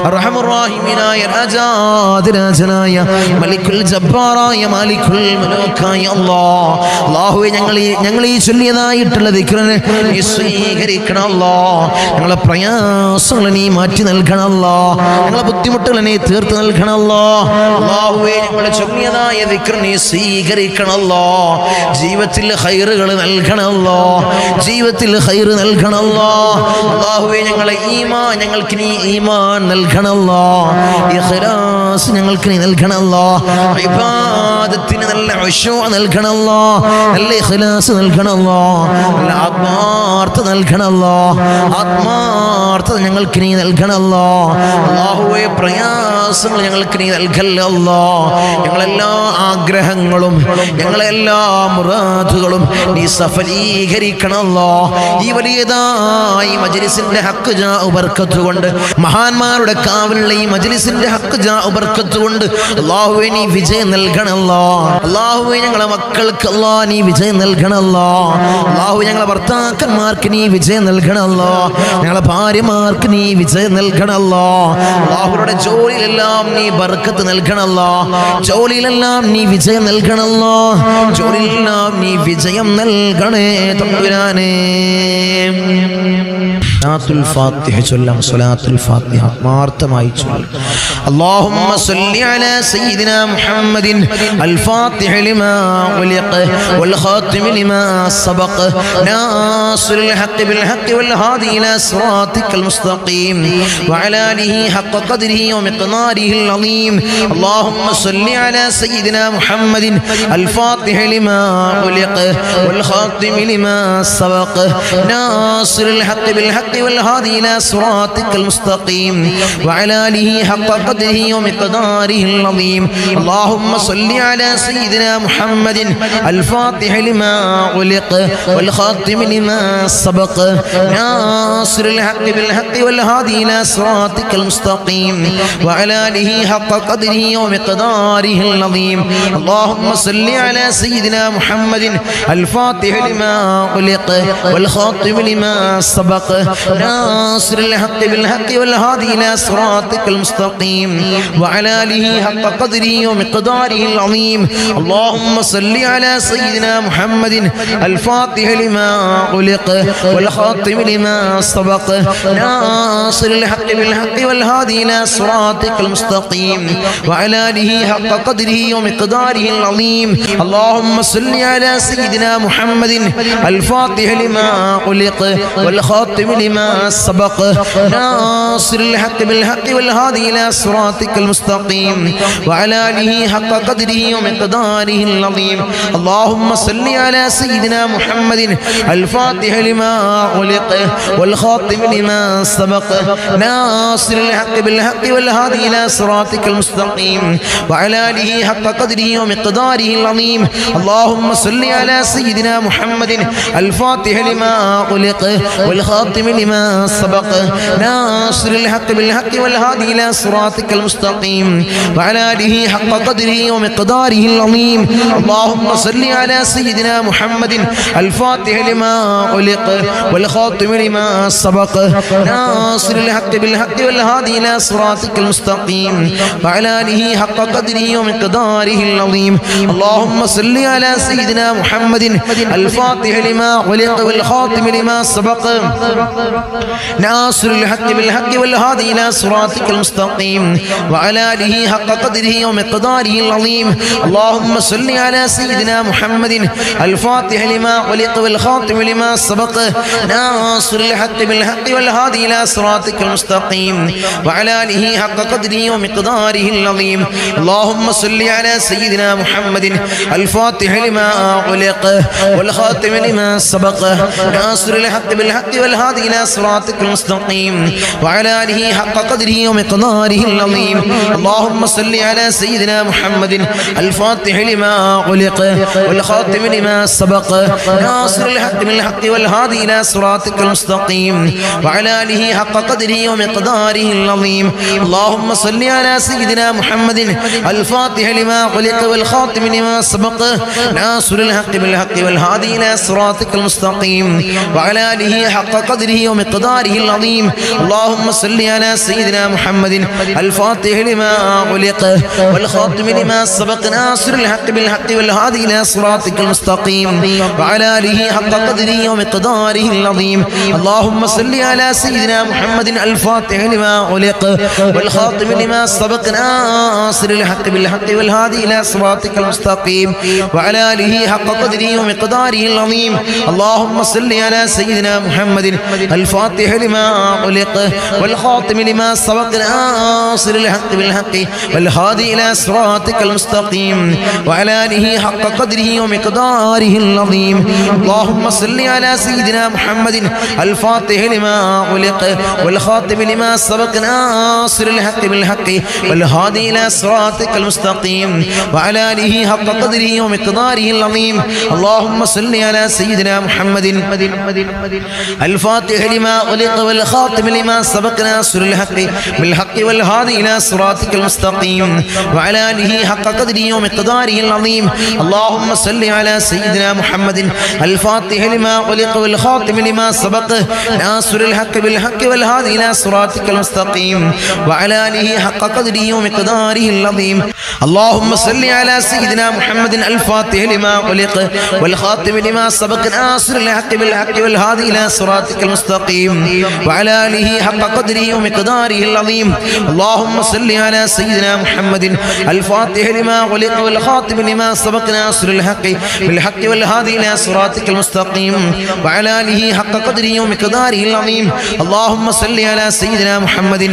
അർഹമുർ റഹീമീനായ രാജാതിരാജനായ മലിക്കുൽ ജബ്ബാറായ മാലിക്കുൽ മുലൂക്കായ അല്ലാഹുവേ ഞങ്ങൾ ഈ ചൊല്ലിയതായിട്ടുള്ള ദിക്റിനെ നീ സ്വീകരിക്കണം അല്ലാഹ്. ഞങ്ങളെ പ്രയാസങ്ങൾ നീ മാറ്റി നൽകണം അല്ലാഹ്. ഞങ്ങളെ ബുദ്ധിമുട്ടുകൾ നീ തീർത്ത് നൽകണം അല്ലാഹ്. അല്ലാഹുവേ ഞങ്ങൾ ചൊല്ലിയതായ ദിക്ർ നീ സ്വീകരിക്കണം അല്ലാഹ്. ജീവിതത്തിൽ ഖൈറുകൾ നൽകണം അല്ലാഹ്. ജീവിതത്തിൽ ഖൈർ നൽകണം അല്ലാഹ്. അല്ലാഹുവേ ഞങ്ങൾക്ക് നീ ഈമാൻ നൽകണം അല്ലാഹ്. ഇഖ്ലാസ് ഞങ്ങൾക്ക് നീ നൽകണം അല്ലാഹ്. ഇബാദത്തിന് നല്ല ഖുശൂ നൽകണം അല്ലാഹ്. നല്ല ഇഖ്ലാസ് നൽകണം അല്ലാഹ്. നല്ല ആത്മാർത്ഥത നൽകണം അല്ലാഹ്. ആത്മാർത്ഥത ഞങ്ങൾക്ക് നീ നൽകണം അല്ലാഹ്. അല്ലാഹുവേ പ്രയാസങ്ങൾ ഞങ്ങൾക്ക് നീ നൽകല്ലേ അല്ലാഹ്. ഞങ്ങളെല്ലാ ആഗ്രഹങ്ങളും ഞങ്ങളെല്ലാ മുറാദുകളും നീ സഫലീകരിക്കണം അല്ലാഹ്. ഈ വലിയതായ മജ്ലിസിന്റെ ഹക്ക് ജാ ബർക്കത്ത് കൊണ്ട്, മഹാന്മാരുടെ കാവലുള്ള ഈ മജ്ലിസിന്റെ ഹക്ക് ജാ ബർക്കത്ത് കൊണ്ട് അല്ലാഹുവേ നീ വിജയം നൽകണം അല്ലാഹ്. അല്ലാഹുവേ ഞങ്ങളെ മക്കൾക്ക് അല്ലാഹ് നീ വിജയം നൽകണം അല്ലാഹ്. അല്ലാഹുവേ ഞങ്ങളെ ഭർത്താക്കന്മാർക്ക് നീ വിജയം നൽകണം അല്ലാഹ്. ഞങ്ങളെ ഭാര്യമാർക്ക് നീ വിജയം നൽകണം അല്ലാഹ്. അല്ലാഹുവരുടെ ജോലിയിലെല്ലാം നീ ബർക്കത്ത് നൽകണം അല്ലാഹ്. ജോലിയിലെല്ലാം നീ വിജയം നൽകണം അല്ലാഹ്. ജോലിയിലെല്ലാം നീ വിജയം നൽകണേ തമ്പുരാനേ. സ്വലാത്തുൽ ഫാത്തിഹ ചൊല്ലാം. സ്വലാത്തുൽ ഫാത്തിഹ ആത്മാർത്ഥമായി ചൊല്ലാം. اللهم صل على سيدنا محمد الفاتح لما أغلق والخاتم لما سبق ناصر الحق بالحق والهادي إلى صراطك المستقيم وعلى آله حق قدره ومقداره العظيم. اللهم صل على سيدنا محمد الفاتح لما أغلق والخاتم لما سبق ناصر الحق بالحق والهادي إلى صراطك المستقيم وعلى آله حق قدره ومقداره العظيم. اللهم صل على سيدنا محمد الفاتح لما أغلق والخاتم لما سبق ناصر الحق بالحق والهادي إلى صراطك المستقيم وعلى آله حق قدره ومقداره العظيم. اللهم صل على سيدنا محمد الفاتح لما أغلق والخاتم لما سبق ناصر الحق بالحق والهادي إلى صراطك المستقيم وعلى آله حق قدره ومقداره العظيم. اللهم صل على سيدنا محمد الفاتح لما أغلق والخاتم لما سبق ناصر الحق بالحق والهادي إلى صراطك المستقيم وعلى آله حق قدره ومقداره العظيم. اللهم صل على سيدنا محمد الفاتح لما أغلق والخاتم لما سبق ناصر الحق بالحق والهادي إلى صراطك المستقيم وعلى آله حق قدره ومقداره العظيم. اللهم صل على سيدنا محمد الفاتح لما أغلق والخاتم لما سبق ناصر الحق بالحق والهادي إلى صراطك المستقيم وعلى آله حق قدره ومقداره العظيم. اللهم صل على سيدنا محمد الفاتح لما أغلق والخاتم لما سبق ناصر الحق بالحق والهادي إلى صراطك المستقيم وعلى آله حق قدره ومقداره العظيم. اللهم صل على سيدنا محمد الفاتح لما أغلق والخاتم لما سبق ناصر الحق بالحق والهادي إلى صراطك المستقيم وعلى آله حق قدره ومقداره العظيم. اللهم صل على سيدنا محمد الفاتح لما أغلق والخاتم لما سبق ناصر الحق بالحق والهادي إلى صراطك المستقيم وعلى آله حق قدره ومقداره العظيم. اللهم صل على سيدنا محمد الفاتح لما أغلق والخاتم لما سبق ناصر الحق بالحق والهادي إلى صراطك المستقيم وعلى آله حق قدره ومقداره العظيم. اللهم صل على سيدنا محمد الفاتح لما أغلق والخاتم لما سبق ناصر الحق بالحق والهادي إلى صراطك المستقيم وعلى آله حق قدره ومقداره العظيم. اللهم صل على سيدنا محمد الفاتح لما أغلق والخاتم لما سبق ناصر الحق بالحق والهادي إلى صراطك المستقيم وعلى آله حق قدره ومقداره العظيم. اللهم صل على سيدنا محمد الفاتح لما أغلق والخاتم لما سبق ناصر الحق بالحق والهادي إلى صراطك المستقيم وعلى آله حق قدره ومقداره العظيم اللهم صل على سيدنا محمد الفاتح لما أغلق والخاتم لما سبق ناصر الحق بالحق والهادي إلى صراطك المستقيم وعلى آله حق قدره ومقداره العظيم اللهم صل على سيدنا محمد الفاتح لما أغلق والخاتم لما سبق ناصر الحق بالحق والهادي إلى صراطك المستقيم وعلى آله حق قدره ومقداره العظيم اللهم صل على سيدنا محمد الفاتح لما أغلق والخاتم لما سبق ناصر الحق بالحق والهادي إلى صراطك المستقيم وعلى آله حق قدره ومقداره العظيم اللهم صل على سيدنا محمد الفاتح لما أغلق والخاتم لما سبق ناصر الحق بالحق والهادي إلى صراطك المستقيم وعلى آله حق قدره ومقداره العظيم اللهم صل على سيدنا محمد الفاتح لما أغلق والخاتم لما سبق ناصر الحق بالحق والهادي إلى صراطك المستقيم وعلى آله حق قدره ومقداره العظيم اللهم صل على سيدنا محمد الفاتح لما أغلق والخاتم لما سبق ناصر الحق بالحق والهادي إلى صراطك المستقيم وعلى آله حق قدره ومقداره العظيم اللهم صل على سيدنا محمد الفاتح لما أغلق والخاتم لما سبق ناصر الحق بالحق والهادي إلى صراطك المستقيم وعلى آله حق قدره ومقداره العظيم اللهم صل على سيدنا محمد الفاتح لما أغلق والخاتم لما سبق ناصر الحق بالحق والهادي إلى صراطك المستقيم وعلى آله حق قدره ومقداره العظيم اللهم صل على سيدنا محمد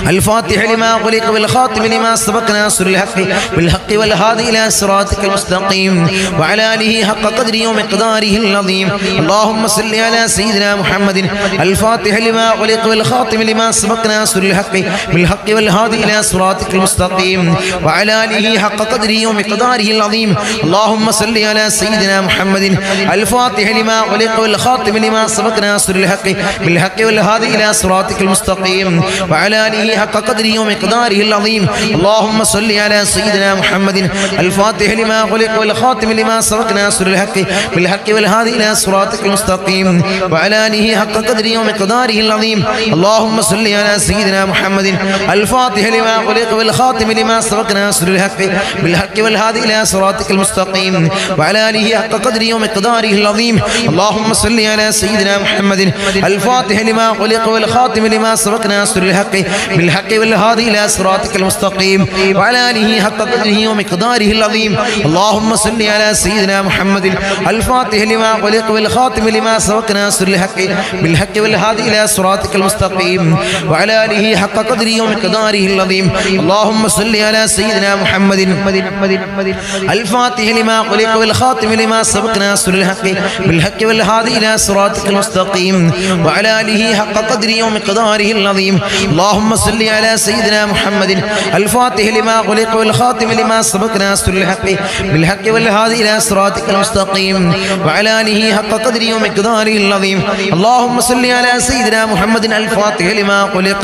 الفاتح لما أغلق والخاتم لما سبق ناصر الحق بالحق والهادي إلى صراطك المستقيم وعلى آله حق قدره ومقداره العظيم اللهم صل على سيدنا محمد الفاتح لما أغلق والخاتم لما سبق ناصر الحق بالحق والهادي إلى صراطك المستقيم وعلى آله حق قدره ومقداره العظيم اللهم صل على سيدنا محمد الفاتح لما أغلق والخاتم لما سبق ناصر الحق بالحق والهادي إلى صراطك المستقيم وعلى آله حق قدره ومقداره العظيم اللهم صل على سيدنا محمد الفاتح لما أغلق والخاتم لما سبق ناصر الحق بالحق والهادي إلى صراطك المستقيم وعلى آله حق قدره ومقداره العظيم اللهم صل على سيدنا محمد الفاتح لما أغلق والخاتم لما سبق ناصر الحق بالحق والهادي إلى صراطك المستقيم وعلى آله حق قدره ومقداره العظيم اللهم صل على سيدنا محمد الفاتح لما أغلق والخاتم لما سبق ناصر الحق بالحق والهادي إلى صراطك المستقيم وعلى آله حق قدره ومقداره العظيم اللهم صل على سيدنا محمد الفاتح لما أغلق والخاتم لما سبق ناصر الحق بالحق والهادي إلى صراطك المستقيم وعلى آله حق قدره ومقداره العظيم اللهم صل على سيدنا محمد الفاتح لما أغلق والخاتم لما سبق ناصر الحق بالحق والهادي إلى صراطك المستقيم وعلى آله حق قدره ومقداره العظيم اللهم صل على سيدنا محمد الفاتح لما أغلق والخاتم لما سبق ناصر الحق بالحق والهادي إلى صراطك المستقيم وعلى آله حق قدره ومقداره العظيم اللهم صل على سيدنا محمد الفاتح لما أغلق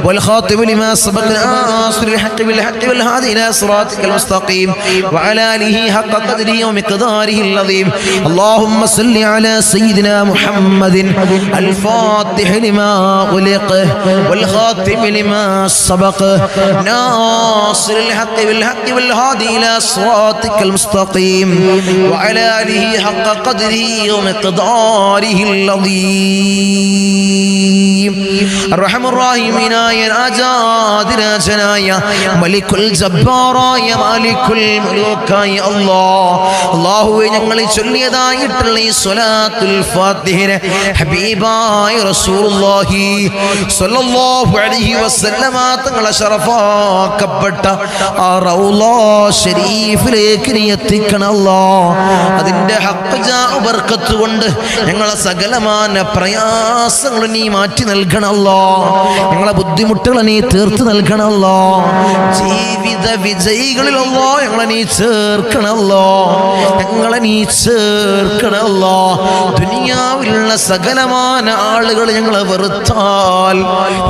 والخاتم لما سبق ناصر الحق بالحق والهادي إلى صراطك المستقيم وعلى آله حق قدره ومقداره العظيم اللهم صل على سيدنا محمد الفاتح لما أغلق والخاتم لما سبق ناصر الحق بالحق والهادي إلى صراطك المستقيم وعلى آله حق قدره ومقداره العظيم الرحم الراحمين يا രാജാതിരാജനായ മലിക്കുൽ ജബ്ബാറായ മാലിക്കുൽ മുലൂക്കായ അല്ലാഹുവേ ഞങ്ങൾ ചൊല്ലിയതായിട്ടുള്ള ഈ സ്വലാത്തുൽ ഫാത്തിഹയെ ഹബീബായ റസൂലുള്ളാഹി സ്വല്ലല്ലാഹു അലൈഹി വസല്ലമ തങ്ങളെ ശറഫാക്കപ്പെട്ട ആ റൗള ശരീഫിലേക്ക് നീ എത്തിക്കണം അല്ലാഹ്. അതിന്റെ ഹഖ് ബർക്കത്ത് കൊണ്ട് ഞങ്ങളെ സകലമാന പ്രയാസങ്ങൾ നീ മാറ്റി നൽകണം അല്ലാഹ്. ഞങ്ങളെ ബുദ്ധിമുട്ടുകൾ നീ തീർത്തു നൽകണമല്ലോ. ജീവിത വിജയികളിലല്ലോ ഞങ്ങളെ നീ ചേർക്കണമല്ലോ, ഞങ്ങളെ നീ ചേർക്കണമല്ലോ. ദുനിയാവിലുള്ള സകലമായ ആളുകൾ ഞങ്ങളെ വെറുത്താൽ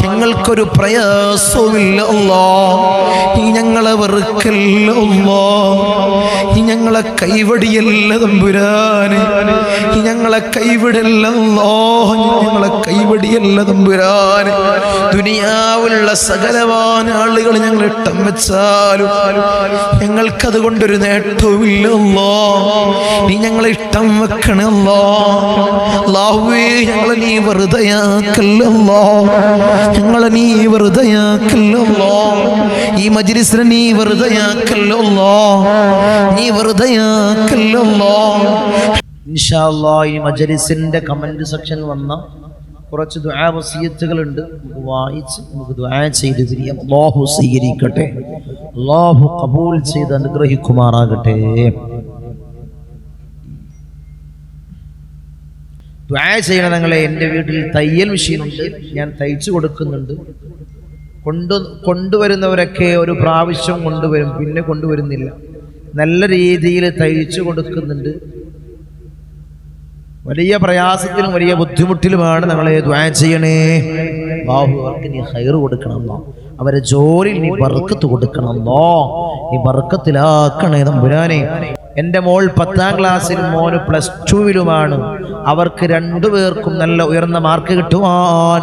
ഞങ്ങൾക്കൊരു പ്രയാസവുമില്ലല്ലോ. നീ ഞങ്ങളെ വെറുക്കല്ലോ, നീ ഞങ്ങളെ കൈവടിയല്ല തമ്പുരാനെ, നീ ഞങ്ങളെ കൈവിടല്ലോ, ഞങ്ങളെ കൈവടിയല്ല തമ്പുരാനെ. ദുനിയാവിലുള്ള സകലമായ ആളുകൾ ഞങ്ങൾ ഇട്ടം വെച്ചാലും ഞങ്ങൾക്കതുകൊണ്ടൊരു നേട്ടവുമില്ലല്ലോ. നീ ഞങ്ങളെ ഇഷ്ടം വെക്കണല്ലോ അല്ലാഹുവേ. ഞങ്ങളെ നീ വെറുതെയാക്കല്ലോ, ഞങ്ങളെ നീ വെറുതെയാക്കല്ലോ. ഈ മജ്‌ലിസിനെ നീ വെറുതെയാക്കല്ലോ, നീ വെറുതെയാക്കല്ലോ. ഇൻഷാ അല്ലാഹ് ഈ മജ്‌ലിസിന്റെ കമന്റ് സെക്ഷനിൽ വന്ന കുറച്ച് ദുആ വസിയത്തുകളുണ്ട്, നമുക്ക് വായിച്ച് നമുക്ക് ദുആ ചെയ്ത് തിരിയാം. അല്ലാഹു സ്വീകരിക്കട്ടെ, അല്ലാഹു ഖബൂൽ ചെയ്ത് അനുഗ്രഹിക്കുമാറാകട്ടെ. ദുആ ചെയ്യണം നിങ്ങളെ. എൻ്റെ വീട്ടിൽ തയ്യൽ മെഷീനുണ്ട്, ഞാൻ തയ്ച്ചു കൊടുക്കുന്നുണ്ട്. കൊണ്ടുവരുന്നവരൊക്കെ ഒരു പ്രാവശ്യം കൊണ്ടുവരും, പിന്നെ കൊണ്ടുവരുന്നില്ല. നല്ല രീതിയിൽ തയ്ച്ചു കൊടുക്കുന്നുണ്ട്. വലിയ പ്രയാസത്തിലും വലിയ ബുദ്ധിമുട്ടിലുമാണ് ഞങ്ങളെ. ദുആ ചെയ്യണേ അല്ലാഹു അവർക്ക് നീ ഖൈർ കൊടുക്കണമല്ലോ, അവരെ ജോലിയിൽ നീ ബർക്കത്ത് കൊടുക്കണമല്ലോ, നീ ബർക്കത്തിലാക്കണേ തമ്പുരാനെ. എൻ്റെ മോൾ 10ാം ക്ലാസ്സിലും മോന് +2-ലുമാണ്. അവർക്ക് രണ്ടുപേർക്കും നല്ല ഉയർന്ന മാർക്ക് കിട്ടുവാൻ,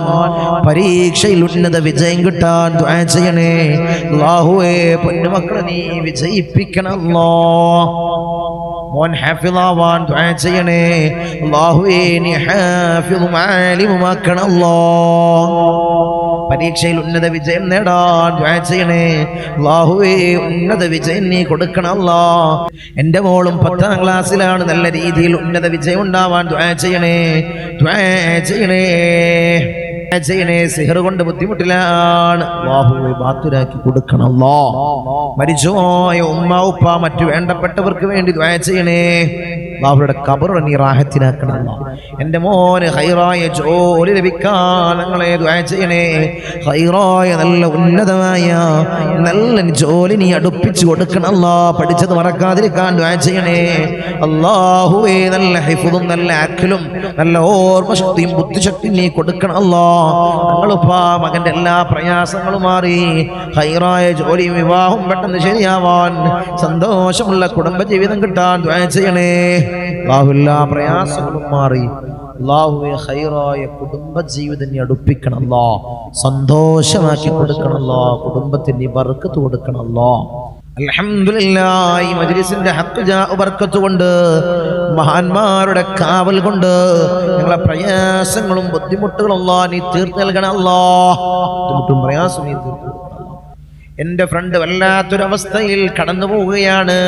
പരീക്ഷയിൽ ഉന്നത വിജയം കിട്ടാൻ ദുആ ചെയ്യണേ അല്ലാഹുവേ. പൊന്നുമക്കളെ നീ വിജയിപ്പിക്കണമല്ലോ. മോൻ ഹാഫിളാവാൻ ദുആ ചെയ്യണേ അല്ലാഹുവേ. നീ ഹാഫിളും ആലിമുമാക്കണമല്ലോ. പരീക്ഷയിൽ ഉന്നത വിജയം നേടാൻ ദുആ ചെയ്യണേ അല്ലാഹുവേ. ഉന്നത വിജയം നീ കൊടുക്കണമല്ലോ. എൻ്റെ മോളും 10ാം ക്ലാസ്സിലാണ്. നല്ല രീതിയിൽ ഉന്നത വിജയം ഉണ്ടാവാൻ ദുആ ചെയ്യണേ, ദുആ ചെയ്യണേ, ചെയ്യണേ. സിഹർ കൊണ്ട് ബുദ്ധിമുട്ടിലാണ്, അല്ലാഹുവേ ബാത്തുരാക്കി കൊടുക്കണമല്ലോ. മരിച്ചുപോയ ഉമ്മ ഉപ്പ മറ്റു വേണ്ടപ്പെട്ടവർക്ക് വേണ്ടി ദുആ ചെയ്യണേ അല്ലാഹുവയുടെ ഖബർ നീ റാഹത്തിലാക്കണമല്ലോ. എൻ്റെ മോന് ഖൈറായ ജോലി ലഭിക്കാൻ ഞങ്ങളെ ദുആ ചെയ്യണേ. ഖൈറായ നല്ല ഉന്നതമായ നല്ല ജോലി നീ അടുപ്പിച്ചു കൊടുക്കണമല്ലോ. പഠിച്ചത് മറക്കാതിരിക്കാൻ ദുആ ചെയ്യണേ അല്ലാഹുവേ. നല്ല ഹിഫ്ളും നല്ല അഖലും നല്ല ഓർമ്മ ശക്തിയും ബുദ്ധിശക്തിയും നീ കൊടുക്കണമല്ലോ. ഞങ്ങളിപ്പാ മകന്റെ എല്ലാ പ്രയാസങ്ങളും മാറി ഖൈറായ ജോലിയും വിവാഹവും പെട്ടെന്ന് ശരിയാവാൻ, സന്തോഷമുള്ള കുടുംബജീവിതം കിട്ടാൻ ദുആ ചെയ്യണേ അല്ലാഹു. എല്ലാ പ്രയാസങ്ങളും മാറി അല്ലാഹുവേ ഖൈറായ കുടുംബജീവിതം നീ അടുപ്പിക്കണമല്ലോ, സന്തോഷമാക്കി കൊടുക്കണമല്ലോ, കുടുംബത്തിന് നീ ബർക്കത്ത് കൊടുക്കണമല്ലോ. അൽഹംദുലില്ലാഹ്. ഈ മജ്‌ലിസിന്റെ ഹഖ് ബർക്കത്ത് കൊണ്ട്, മഹാന്മാരുടെ കാവൽ കൊണ്ട് ഞങ്ങളെ പ്രയാസങ്ങളും ബുദ്ധിമുട്ടുകളും അല്ലാഹ് നീ തീർത്ത് നൽകണം അല്ലാഹ്. ബുദ്ധിമുട്ടും പ്രയാസവും നീ തീർത്ത്. എൻ്റെ ഫ്രണ്ട് വല്ലാത്തൊരവസ്ഥയിൽ കടന്നു പോവുകയാണ്.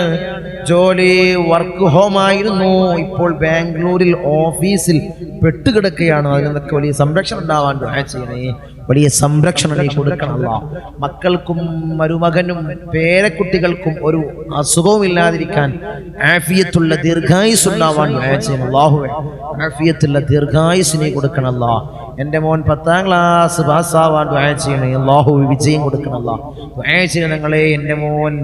ജോലി വർക്ക് ഹോമായിരുന്നു, ഇപ്പോൾ ബാംഗ്ലൂരിൽ ഓഫീസിൽ പെട്ടുകിടക്കുകയാണ്. അതിൽ നിന്നൊക്കെ വലിയ സംരക്ഷണം ഉണ്ടാവാൻ ദുആ ചെയ്യണേ, വലിയ സംരക്ഷണം നീ കൊടുക്കണമല്ലോ. മക്കൾക്കും മരുമകനും പേരക്കുട്ടികൾക്കും ഒരു അസുഖവും ഇല്ലാതിരിക്കാൻ ആഫിയത്തുള്ള ദീർഘായുസ് ഉണ്ടാവാൻ ദുആ ചെയ്യണം അല്ലാഹുവേ. ആഫിയത്തുള്ള ദീർഘായുസ് നീ കൊടുക്കണമല്ലോ. എൻ്റെ മോൻ 10ാം ക്ലാസ് പാസ്സാവാൻ ദുആ ചെയ്യണേ അല്ലാഹു, വിജയം കൊടുക്കണമല്ലോ. ദുആ ചെയ്യണം ഞങ്ങളെ. എൻ്റെ മോൻ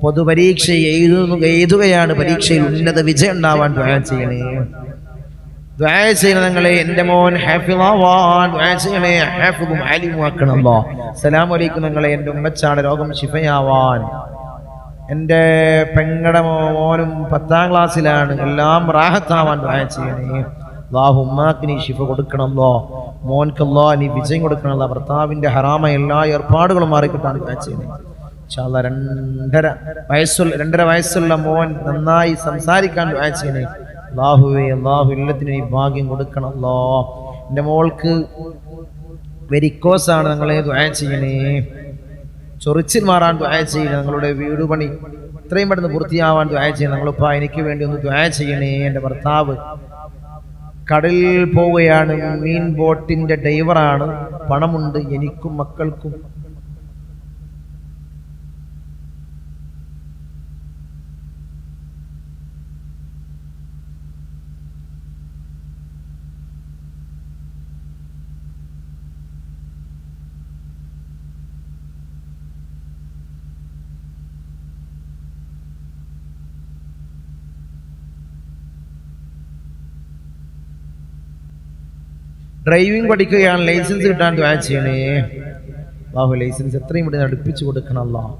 പൊതുപരീക്ഷ എഴുതുകയാണ്, പരീക്ഷയിൽ ഉന്നത വിജയം ഉണ്ടാവാൻ ദുആ ചെയ്യണേ, ദുആ ചെയ്യണം ഞങ്ങളെ. എൻ്റെ മോൻ ഹാഫിളാവാൻ ദുആ ചെയ്യണേ, ഹാഫിളും ആലിമും ആക്കണമല്ലോ. അസ്സലാമു അലൈക്കും ഞങ്ങളെ. എൻ്റെ ഉമ്മച്ചാടെ രോഗം ശിഫയാവാൻ, എൻ്റെ പെങ്ങടെ മോനും 10ാം ക്ലാസ്സിലാണ്, എല്ലാം റാഹത്താവാൻ ദുആ ചെയ്യണേ അല്ലാഹു. ഉമ്മാക്ക് നീ ശിഫ കൊടുക്കണമല്ലോ, മോൻക്ക് അല്ലാഹ് നീ വിജയം കൊടുക്കണമല്ലോ. ഭർത്താവിൻ്റെ ഹറാമ എല്ലാ ഏർപ്പാടുകളും മാറിക്കിട്ടാൻ ദുആ ചെയ്യണേ ഇൻഷാ അല്ലാഹ്. 2.5 വയസ്സുള്ള മോൻ നന്നായി സംസാരിക്കാൻ ദുആ ചെയ്യണേ അല്ലാഹുവേ. അല്ലാഹു എല്ലാത്തിനും ഈ ഭാഗ്യം കൊടുക്കണമല്ലോ. എൻ്റെ മോൾക്ക് വെരിക്കോസാണ്, ഞങ്ങളെ ദുആ ചെയ്യണേ. ചൊറിച്ചിൽ മാറാൻ ദുആ ചെയ്യണേ. ഞങ്ങളുടെ വീട് പണി എത്രയും പെട്ടെന്ന് പൂർത്തിയാവാൻ ദുആ ചെയ്യണം. ഞങ്ങളിപ്പോൾ എനിക്ക് വേണ്ടി ഒന്ന് ദുആ ചെയ്യണേ. എൻ്റെ ഭർത്താവ് കടലിൽ പോവുകയാണ്, മീൻ ബോട്ടിൻ്റെ ഡ്രൈവറാണ്. പണമുണ്ട് എനിക്കും മക്കൾക്കും. ഡ്രൈവിംഗ് പഠിക്കുകയാണ്, ലൈസൻസ് കിട്ടാൻ ദുആ ചെയ്യണേ. അല്ലാഹു ലൈസൻസ് എത്രയും ഇവിടെ അടുപ്പിച്ചു കൊടുക്കണം. അല്ലാഹ്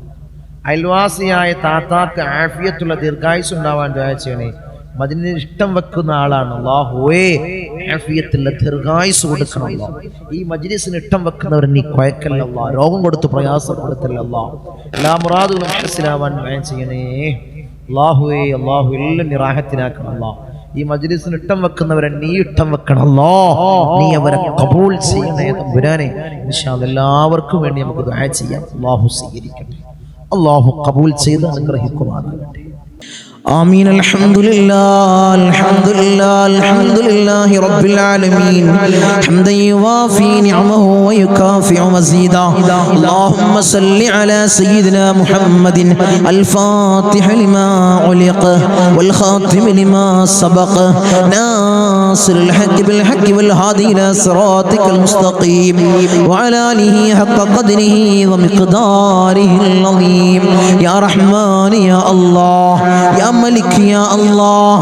അയൽവാസിയായ താത്താക്ക് ആഫിയത്തുള്ള ദീർഘായുസ് ഉണ്ടാവാൻ ദുആ ചെയ്യണേ. മദീനയിൽ ഇഷ്ടം വെക്കുന്ന ആളാണ്. അല്ലാഹുവേ ആഫിയത്തുള്ള ദീർഘായുസ് കൊടുക്കണം. അല്ലാഹ് ഈ മജ്ലിസിന് ഇഷ്ടം വെക്കുന്നവർ നീ കൊയക്കല്ല അല്ലാഹ്, രോഗം കൊടുത്ത് പ്രയാസപ്പെടുത്തല്ല അല്ലാഹ്. എല്ലാ മുറാദുകളും ഹസ്സിലാവാൻ ദുആ ചെയ്യണേ. അല്ലാഹുവേ അല്ലാഹു എല്ലാം നിറാഹത്തിനാക്കണം. അല്ലാഹ് ഈ മജ്ലിസിന് ഇഷ്ടം വെക്കുന്നവരെ നീ ഇഷ്ടം വെക്കണം. അല്ലാഹ് നീ അവരെ ഖബൂൽ ചെയ്യണേ തമ്പുരാനെ. ഇൻഷാ അല്ലാഹ് എല്ലാവർക്കും വേണ്ടി നമുക്ക് ദുആ ചെയ്യാം. അല്ലാഹു സ്വീകരിക്കട്ടെ, അല്ലാഹു ഖബൂൽ ചെയ്ത് അനുഗ്രഹിക്കുമാറാകട്ടെ. آمين. الحمد لله الحمد لله الحمد لله رب العالمين حمدا يوافي نعمه ويكافئ مزيدا. اللهم صل على سيدنا محمد الفاتح لما علق والخاتم لما سبق ناصر الحق بالحق والهادي إلى صراطك المستقيم وعلى آله حق قدره ومقداره العظيم. يا رحمن يا الله، يا ملك يا الله،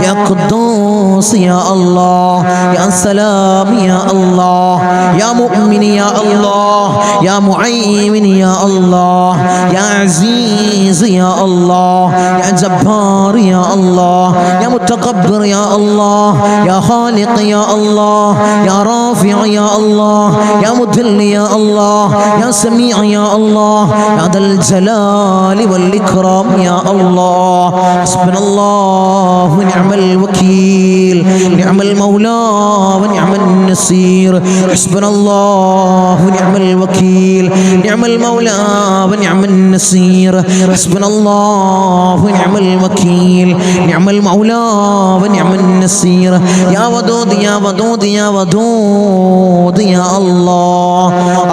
يا قدوس يا الله، يا سلام يا الله، يا مؤمن يا الله، يا معين يا الله، يا عزيز يا الله، يا جبار يا الله، يا متكبر يا الله، يا خالق يا الله، يا رافع يا الله، يا مذل يا الله، يا سميع يا الله، يا ذا الجلال والإكرام يا الله. حسبنا الله ونعم الوكيل، نعم المولى ونعم النصير. حسبنا الله ونعم الوكيل، نعم المولى ونعم النصير. حسبنا الله ونعم الوكيل، نعم المولى ونعم النصير. يا ودود يا ودود يا ودود يا الله.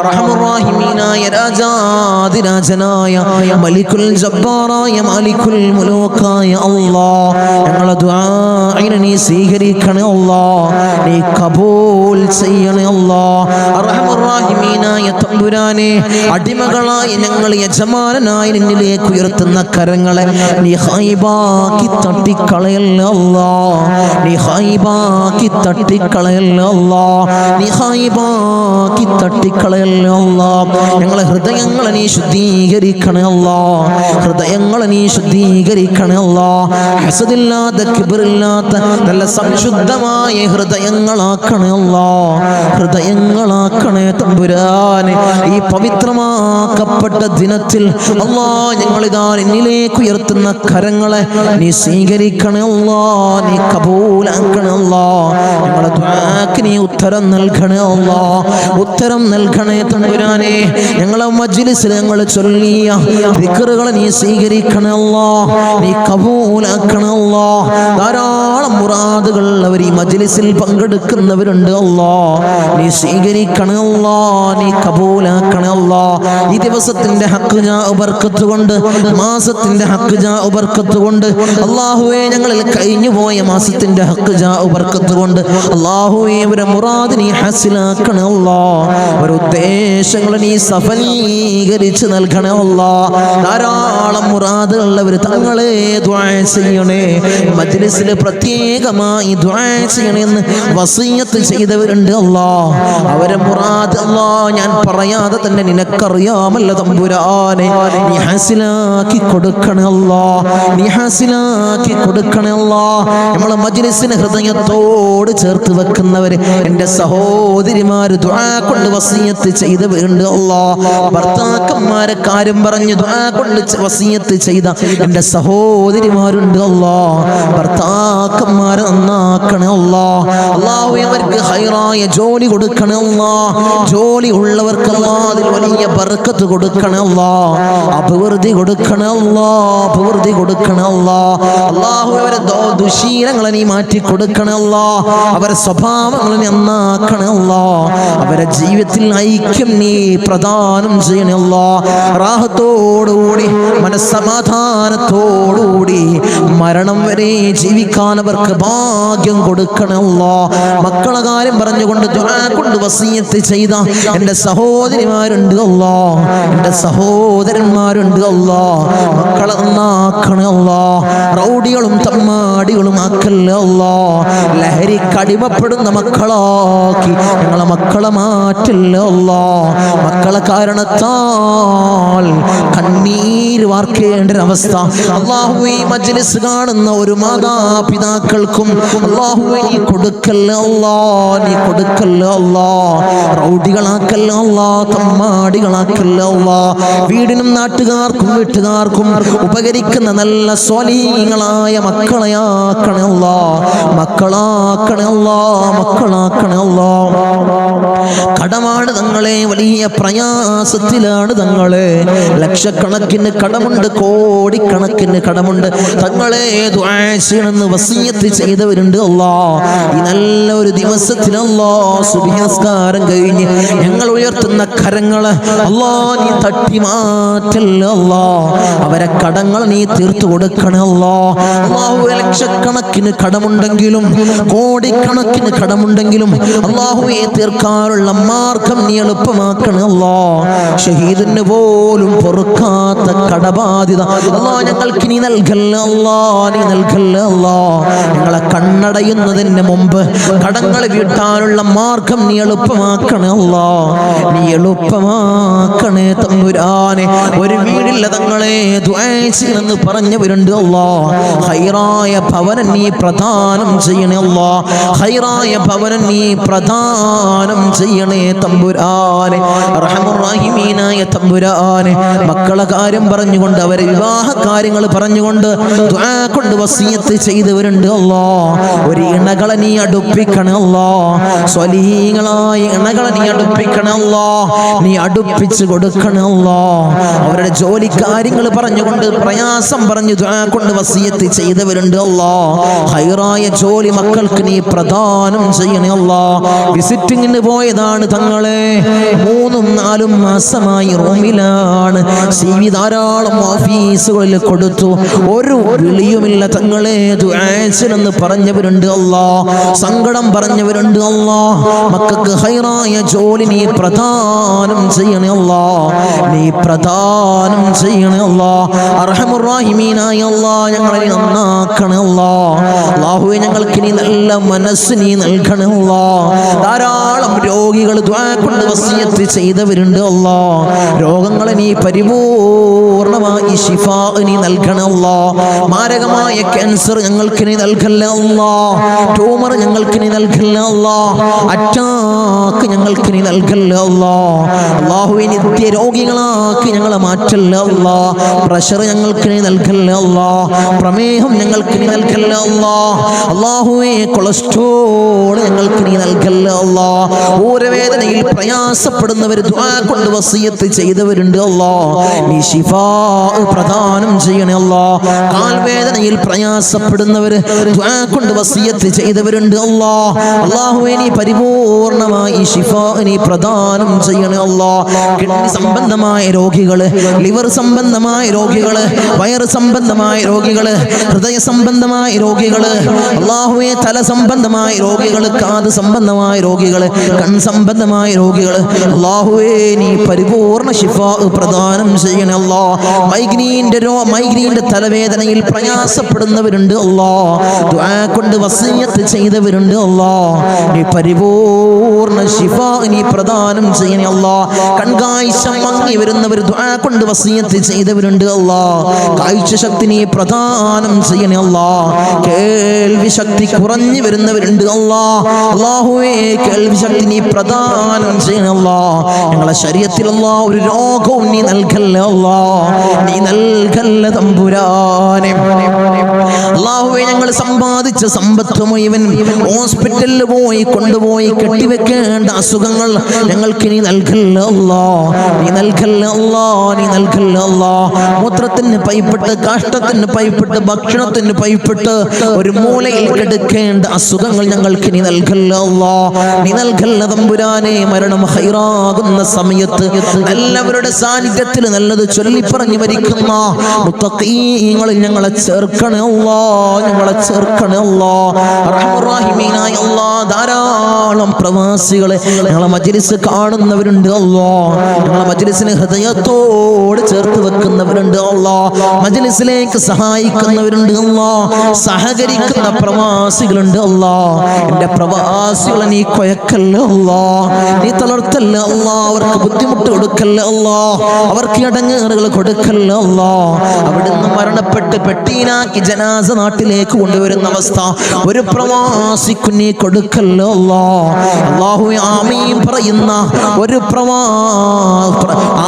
أرحم الراحمين يا راجاد راجنايا ملك الجبار يا مالك الملوك يا الله. ഞങ്ങളുടെ ദുആഇനെ നീ സ്വീകരിക്കണേ അല്ലാഹ്, നീ കബൂൽ ചെയ്യണേ അല്ലാഹ്. അർഹമർ റഹീമീനായ തമ്പുരാനെ, അടിമകളായി ഞങ്ങൾ യജമാനനായി നിന്നിലേക്ക് ഉയർത്തുന്ന കരങ്ങളെ നീ ഖൈബാക്കി തട്ടിക്കളയല്ലേ അല്ലാഹ്, നീ ഖൈബാക്കി തട്ടിക്കളയല്ലേ അല്ലാഹ്, നീ ഖൈബാക്കി തട്ടിക്കളയല്ലേ അല്ലാഹ്. ഞങ്ങളെ ഹൃദയങ്ങളെ നീ ശുദ്ധീകരിക്കണേ അല്ലാഹ്, ഹൃദയങ്ങളെ നീ ശുദ്ധീകരിക്കണേ അല്ലാഹ്. ഹസദില്ലാത്ത കിബ്റില്ലാത്ത നല്ല സംശുദ്ധമായ ഹൃദയങ്ങളാക്കണേ അല്ലാഹ്, ഹൃദയങ്ങളാക്കണേ തമ്പുരാനെ. ഈ പവിത്രമാക്കപ്പെട്ട ദിനത്തിൽ അല്ലാഹ് ഞങ്ങളിതാ നിന്നിലേക്ക് ഉയർത്തുന്ന കരങ്ങളെ നീ സ്വീകരിക്കണേ അല്ലാഹ്, നീ കബൂലാക്കണേ അല്ലാഹ്. ഞങ്ങളുടെ ദുആക്ക് നീ ഉത്തരം നൽകണേ അല്ലാഹ്, ഉത്തരം നൽകണേ തമ്പുരാനെ. ഞങ്ങളെ മജ്ലിസിൽ ഞങ്ങൾ ചൊല്ലിയ ദിക്റുകളെ നീ സ്വീകരിക്കണേ അല്ലാഹ്, നീ കബൂലാക്കണേ അല്ലാഹ്. ധാരാളം മുറാദുകൾ അവർ ഈ മജ്ലിസിൽ പങ്കെടുക്കുന്നവരുണ്ട് അല്ലാഹ്, നീ സ്വീകരിക്കണേ അല്ലാഹ്, നീ കബൂലാക്കണേ അല്ലാഹ്. ഈ ദിവസത്തിന്റെ ഹക്ക് ജാ ബർക്കത്ത് കൊണ്ട്, മാസത്തിന്റെ ഹക്ക് ജാ ബർക്കത്ത് കൊണ്ട് അല്ലാഹുവേ, ഞങ്ങളിൽ കഴിഞ്ഞു പോയ മാസത്തിന്റെ ഹക്ക് ജാ ബർക്കത്ത് കൊണ്ട് അല്ലാഹുവേ അവരെ മുറാദ് നീ ഹാസിലാക്കണേ അല്ലാഹ്, അവരുടെ ഉദ്ദേശങ്ങൾ നീ സഫലീകരിച്ച് നൽകണേ അല്ലാഹ്. ധാരാളം മുറാദുകൾ അവർ തങ്ങളെ ദുആ ചെയ്യണേ, മജ്ലിസിൽ പ്രത്യേകമായി ദുആ ചെയ്യണമെന്ന് വസിയത്ത് ചെയ്തവരുണ്ട് അല്ലാഹ്. അവരെ മുറാദ് അല്ലാഹ് ഞാൻ പറയാതെ തന്നെ നിനക്കറിയാമല്ലോ തമ്പുരാനെ, നീ ഹാസിലാക്കി കൊടുക്കണേ അല്ലാഹ്, നീ ഹാസിലാക്കി കൊടുക്കണേ അല്ലാഹ്. നമ്മളെ മജ്ലിസിനെ ഹൃദയത്തോട് ചേർത്ത് വെക്കുന്നവര് എൻ്റെ സഹോദരിമാര് ദുആ കൊണ്ട് വസിയത്ത് ചെയ്തവരുണ്ട് അല്ലാഹ്. ഭർത്താക്കന്മാരെ കാര്യം പറഞ്ഞ് ദുആ കൊണ്ട് വസിയത്ത് ചെയ്ത എൻ്റെ സഹോദരിമാരുണ്ട് അല്ലാഹ്. ഭർത്താക്കന്മാരെ നന്നാക്കണേ അല്ലാഹ്. അല്ലാഹു അവർക്ക് ഹൈറായ ജോലി കൊടുക്കണേ അല്ലാഹ്. ജോലി ഉള്ളവർക്ക് അല്ലാഹ് അതിൽ വലിയ ബർക്കത്ത് കൊടുക്കണേ അല്ലാഹ്, അഭിവൃദ്ധി കൊടുക്കണേ അല്ലാഹ്, അഭിവൃദ്ധി കൊടുക്കണേ അല്ലാഹ്. അല്ലാഹു അവരെ ദുശീലങ്ങളെ നീ മാറ്റി കൊടുക്കണേ അല്ലാഹ്, അവരെ സ്വഭാവങ്ങളെ നന്നാക്കണേ അല്ലാഹ്. അവരെ ജീവിതത്തിൽ ഐക്യം നീ പ്രദാനം ചെയ്യണേ അല്ലാഹ്. റാഹത്തോടുകൂടി മനസ്സമാധാനത്തോടുകൂടി മരണം വരെ ജീവിക്കാൻ അവർ അവർക്ക് ഭാഗ്യം കൊടുക്കണേ അല്ലാഹ്. മക്കളെ കാര്യം പറഞ്ഞുകൊണ്ട് ദുആ കൊണ്ട് വസിയത്ത് ചെയ്ത എൻ്റെ സഹോദരിമാരുണ്ട് അല്ലാഹ്, എൻ്റെ സഹോദരന്മാരുണ്ട് അല്ലാഹ്. മക്കളെ നന്നാക്കണേ അല്ലാഹ്. റൗഡികളും തമ്മാടികളും ആക്കല്ലേ അല്ലാഹ്. ലഹരിക്കടിമപ്പെടുന്ന മക്കളാക്കി ഞങ്ങളെ മക്കളെ മാറ്റല്ലേ അല്ലാഹ്. മക്കളെ കാരണത്താൽ കണ്ണീര് വാർക്കേണ്ട ഒരവസ്ഥ അല്ലാഹുവേ ഈ മജ്ലിസ് കാണുന്ന ഒരു മാതാപിതാക്കൾക്കും അല്ലാഹുവേ നീ കൊടുക്കല്ലേ അല്ലാഹ്, നീ കൊടുക്കല്ലേ അല്ലാഹ്. റൗഡികളാക്കല്ലേ അല്ലാഹ്, തമ്മാടികളാക്കല്ലേ അല്ലാഹ്. വീടിനും നാട്ടുകാർക്കും വീട്ടുകാർക്കും ഉപകരിക്കുന്ന നല്ല സ്വാലിഹീങ്ങളായ മക്കളെയാക്കണേ അല്ലാഹ്, മക്കളാക്കണേ അല്ലാഹ്, മക്കളാക്കണേ അല്ലാഹ്. കടമാണ് തങ്ങളെ, വലിയ പ്രയാസത്തിലാണ് തങ്ങളെ. ലക്ഷക്കണക്കിന് കടമുണ്ട്, കോടിക്കണക്കിന് കടമുണ്ട് തങ്ങളെ. ദുആ ചെയ്യണമെന്ന് വസിയത്ത് ചെയ്തവരുണ്ട് അല്ലാഹ്. ഈ നല്ല ഒരു ദിവസത്തിൽ അല്ലാഹ് സുബ്ഹി നിസ്കാരം കഴിഞ്ഞ് ഞങ്ങൾ ഉയർത്തുന്ന കരങ്ങളെ അല്ലാഹ് നീ തട്ടി മാറ്റല്ലേ അല്ലാഹ്. അവരെ കടങ്ങൾ നീ തീർത്തു കൊടുക്കണേ അല്ലാഹ്. അല്ലാഹുവേ ലക്ഷക്കണക്കിന് കടമുണ്ടെങ്കിലും കോടിക്കണക്കിന് കടമുണ്ടെങ്കിലും അല്ലാഹുവേ തീർക്കാനുള്ള മാർഗം നീ എളുപ്പമാക്കണേ അല്ലാഹ്. ഷഹീദിന് പോലും പൊറുക്കാത്ത കടബാധ്യത അല്ലാഹ് ഞങ്ങൾക്ക് നീ നൽകല്ലേ അല്ലാഹ്, നീ നൽകല്ലേ അല്ലാഹ്. ഞങ്ങളെ കണ്ണടയുന്നതിന് മുമ്പ് കടങ്ങൾ വീട്ടാനുള്ള മാർഗം നീ എളുപ്പമാക്കണേ അല്ലാഹ്, നീ എളുപ്പമാക്കണേ തമ്പുരാനെ. ഒരു വീടില്ല തങ്ങളെ ദുആ ചെയ്യണമെന്ന് പറഞ്ഞവരുണ്ട് അല്ലാഹ്. ഖൈറായ ഭവനം നീ പ്രദാനം ചെയ്യണേ അല്ലാഹ്, ഖൈറായ ഭവനം നീ പ്രദാനം ചെയ്യണേ തമ്പുരാനെ, അർഹമുർ റഹീമീനായ തമ്പുരാനെ. മക്കളെ കാര്യം പറഞ്ഞുകൊണ്ട് അവരെ വിവാഹ കാര്യങ്ങൾ പറഞ്ഞുകൊണ്ട് ദുആ കൊണ്ട് വസിയത്ത് ചെയ്തവരുണ്ട് അല്ലാഹ്. ഒരു ഇണകളെ നീ അടുപ്പിക്കണേ അല്ലാഹ്, സ്വലീഹീങ്ങളായ ഇണകളെ നീ അടുപ്പിക്കണേ അല്ലാഹ്, നീ അടുപ്പിച്ച് കൊടുക്കണേ അല്ലാഹ്. അവരുടെ ജോലി കാര്യങ്ങൾ പറഞ്ഞുകൊണ്ട് പ്രയാസം പറഞ്ഞു ദുആ കൊണ്ട് വസിയത്ത് ചെയ്തവരുണ്ട് അല്ലാഹ്. ഖൈറായ ജോലി മക്കൾക്ക് നീ പ്രദാനം ചെയ്യണേ അല്ലാഹ്. വിസിറ്റിങ്ങിന് പോയതാണ് തങ്ങളെ, 3-4 മാസമായി റൂമിലാണ്. CV ധാരാളം ഓഫീസുകളിൽ കൊടുത്തു, ഒരു വിളിയുമില്ല തങ്ങളെ. ദുആ ചെയ്യണമെന്ന് പറഞ്ഞവരുണ്ട് അല്ലാഹ്, സങ്കടം പറഞ്ഞവരുണ്ട് അല്ലാഹ്. മക്കൾക്ക് ഖൈറായ ജോലി നീ പ്രദാനം ചെയ്യണേ അല്ലാഹ്, നീ പ്രദാനം ചെയ്യണേ അല്ലാഹ്. അർഹമുർ റഹീമീനായ അല്ലാഹ് ഞങ്ങളെ നന്നാക്കണേ അല്ലാഹ്. അല്ലാഹുവേ ഞങ്ങൾക്ക് നീ നല്ല മനസ്സ് നീ നൽകണേ അല്ലാഹ്. ധാരാളം രോഗികൾ ദുആ കൊണ്ട് വസിയത്ത് ചെയ്തവരുണ്ട് അല്ലാഹ്. രോഗങ്ങളെ നീ പരിപൂർണമായി ശിഫാ നീ നൽകണേ അല്ലാഹ്. മാരകമായ ക്യാൻസർ ഞങ്ങൾക്ക് നീ നൽകല്ലേ അല്ലാഹ്, ട്യൂമർ ഞങ്ങൾക്ക് നീ നൽകല്ലേ അല്ലാഹ്, അറ്റാക്ക് ഞങ്ങൾക്ക് നീ നൽകല്ലേ അല്ലാഹ്. അല്ലാഹുവേ നിത്യ രോഗികളാക്കി ഞങ്ങളെ മാറ്റല്ലേ അല്ലാഹ്. പ്രഷർ ഞങ്ങൾക്ക് നീ നൽകല്ലേ അല്ലാഹ്, പ്രമേഹം ഞങ്ങൾക്ക് നീ നൽകല്ലേ അല്ലാഹ്. അല്ലാഹുവേ കൊളസ്ട്രോൾ ഞങ്ങൾക്ക് നീ നൽകല്ലേ അല്ലാഹ്. ഊരവേദനയിൽ പ്രയാസപ്പെടുന്നവർ ദുആ കൊണ്ട് വസിയത്ത് ചെയ്തവരുണ്ട് അല്ലാഹ്, നീ ശിഫാ പ്രദാനം ചെയ്യണേ അല്ലാഹ്. കാൽവേദനയിൽ പ്രയാസപ്പെടുന്നവർ ദുആ കൊണ്ട് വസിയത്ത് ചെയ്തവരുണ്ട് അല്ലാഹ്. അല്ലാഹുവേ നീ പരിപൂർണമായി ശിഫാ നീ പ്രദാനം ചെയ്യണേ അല്ലാഹ്. കിഡ്നി സംബന്ധമായ രോഗികള്, ലിവർ സംബന്ധമായ രോഗികള്, വയറ് സംബന്ധമായ രോഗികള്, ഹൃദയ സംബന്ധമായ രോഗികള്, അല്ലാഹുവേ തല സംബന്ധമായ രോഗികള്, കാത് സംബന്ധമായ രോഗികള്, കൺ സംബന്ധമായ രോഗികള്, അല്ലാഹുവേ നീ പരിപൂർണ ശിഫാ പ്രദാനം ചെയ്യണേ അല്ലാഹ്. മൈഗ്രീന്റെ തലവേദനയിൽ പ്രയാസപ്പെടുന്നവരുണ്ട് അല്ലാഹ്, ദുആ കൊണ്ട് വസിയത്ത് ചെയ്തവരുണ്ട് അല്ലാഹ്, നീ പരിപൂർണ ശിഫാ നീ പ്രദാനം ചെയ്യണേ അല്ലാഹ്. കൺകാഴ്ച മങ്ങി വരുന്നവർ ദുആ കൊണ്ട് വസിയത്ത് ചെയ്തവരുണ്ട് അല്ലാഹ്, കാഴ്ച ശക്തി നീ പ്രദാനം ചെയ്യണേ അല്ലാഹ്. കേൾവി ശക്തി കുറഞ്ഞു വരുന്നവരുണ്ട് അല്ലാഹ്, അല്ലാഹുവേ കേൾവി ശക്തി നീ പ്രദാനം ചെയ്യണേ അല്ലാഹ്. ഞങ്ങളെ ശരീരത്തിൽ അല്ലാഹ് ഒരു രോഗവും നീ നൽകല്ലേ അല്ലാഹ്, നീ നൽകല്ലേ തമ്പുരാനെ. അല്ലാഹുവേ ഞങ്ങൾ സമ്പാദിച്ച സമ്പത്ത് മുഴുവൻ ഹോസ്പിറ്റലിൽ പോയി കൊണ്ടുപോയി കെട്ടിവെക്കേണ്ട അസുഖങ്ങൾ ഞങ്ങൾക്ക് നീ നൽകല്ലേ അല്ലാഹ്, നീ നൽകല്ലേ അല്ലാഹ്, നീ നൽകല്ലേ അല്ലാഹ്. മൂത്രത്തിന് പൈപ്പിട്ട്, കാഷ്ടത്തിന് പൈപ്പിട്ട്, ഭക്ഷണത്തിന് പൈപ്പിട്ട് ഒരു മൂലയിൽ കിടക്കേണ്ട അസുഖങ്ങൾ ഞങ്ങൾക്ക് നീ നൽകല്ലേ അല്ലാഹ്, നീ നൽകല്ലേ തമ്പുരാനെ. മരണം ഹൈറാകുന്ന സമയത്ത് എല്ലാവരുടെ സാന്നിധ്യത്തിൽ നല്ലത് ചൊല്ലി പറഞ്ഞു മരിക്കുന്ന മുത്തഖീങ്ങളിൽ ഞങ്ങളെ ചേർക്കണേ അല്ലാഹ്, ഞങ്ങളെ ചേർക്കണേ അല്ലാഹ്. അർഹമർ റഹീമീനായ അല്ലാഹ്, ധാരാളം പ്രവാസികളെ ഞങ്ങളെ മജ്ലിസ് കാണുന്നവരുണ്ട് അല്ലാഹ്, ഞങ്ങളെ മജ്ലിസിനെ ഹൃദയത്തോട് ചേർത്ത് വെക്കുന്നവരുണ്ട് അല്ലാഹ്, മജ്ലിസിലേക്ക് സഹായിക്കുന്നവരുണ്ട് അല്ലാഹ്, സഹകരിക്കുന്ന പ്രവാസികളുണ്ട് അല്ലാഹ്. എൻ്റെ പ്രവാസികളെ നീ കൊയക്കല്ല അല്ലാഹ്, നീ തളർത്തല്ല അല്ലാഹ്, അവർക്ക് ബുദ്ധിമുട്ട് കൊടുക്കല്ല അല്ലാഹ്, അവർക്ക് ഇടങ്ങേറുകൾ കൊടുക്കല്ല അല്ലാഹ്. അവിടുന്ന് മരണപ്പെട്ട് പെട്ടീനാക്കി ജനാസ നാട്ടിലേക്ക് കൊണ്ടുവരുന്ന അവസ്ഥ ഒരു പ്രവാസിക്കു നീ കൊടുക്കല്ല അല്ലാഹ്. അല്ലാഹുവേ, ആമീൻ പറയുന്ന ഒരു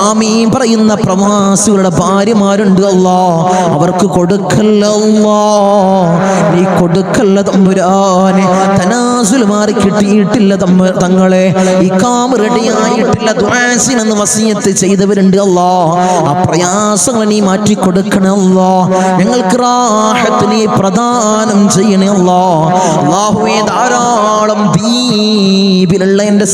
ആമീൻ പറയുന്ന പ്രവാസികളുടെ ഭാര്യമാരുണ്ട് അല്ലാഹ്, അവർക്ക് കൊടുക്കല്ല അല്ലാഹ്, നീ കൊടുക്കല്ല തമ്പുരാനെ. തനാസുൽ മാറി കിട്ടിയിട്ടില്ല തങ്ങളെ, ഇഖാമ റെഡിയായിട്ടില്ല, ദുആസിനെന്ന് വസിയത്ത് ചെയ്തവരുണ്ട് അല്ലാഹ്, ആ പ്രയാസങ്ങൾ നീ മാറ്റി കൊടുക്കണേ അല്ലാഹ്, ഞങ്ങൾക്ക് റാഹത്ത് നീ പ്രദാനം ചെയ്യണേ അല്ലാഹ്. അല്ലാഹുവേ, ധാരാളം ദ്വീപിലുള്ള എൻ്റെ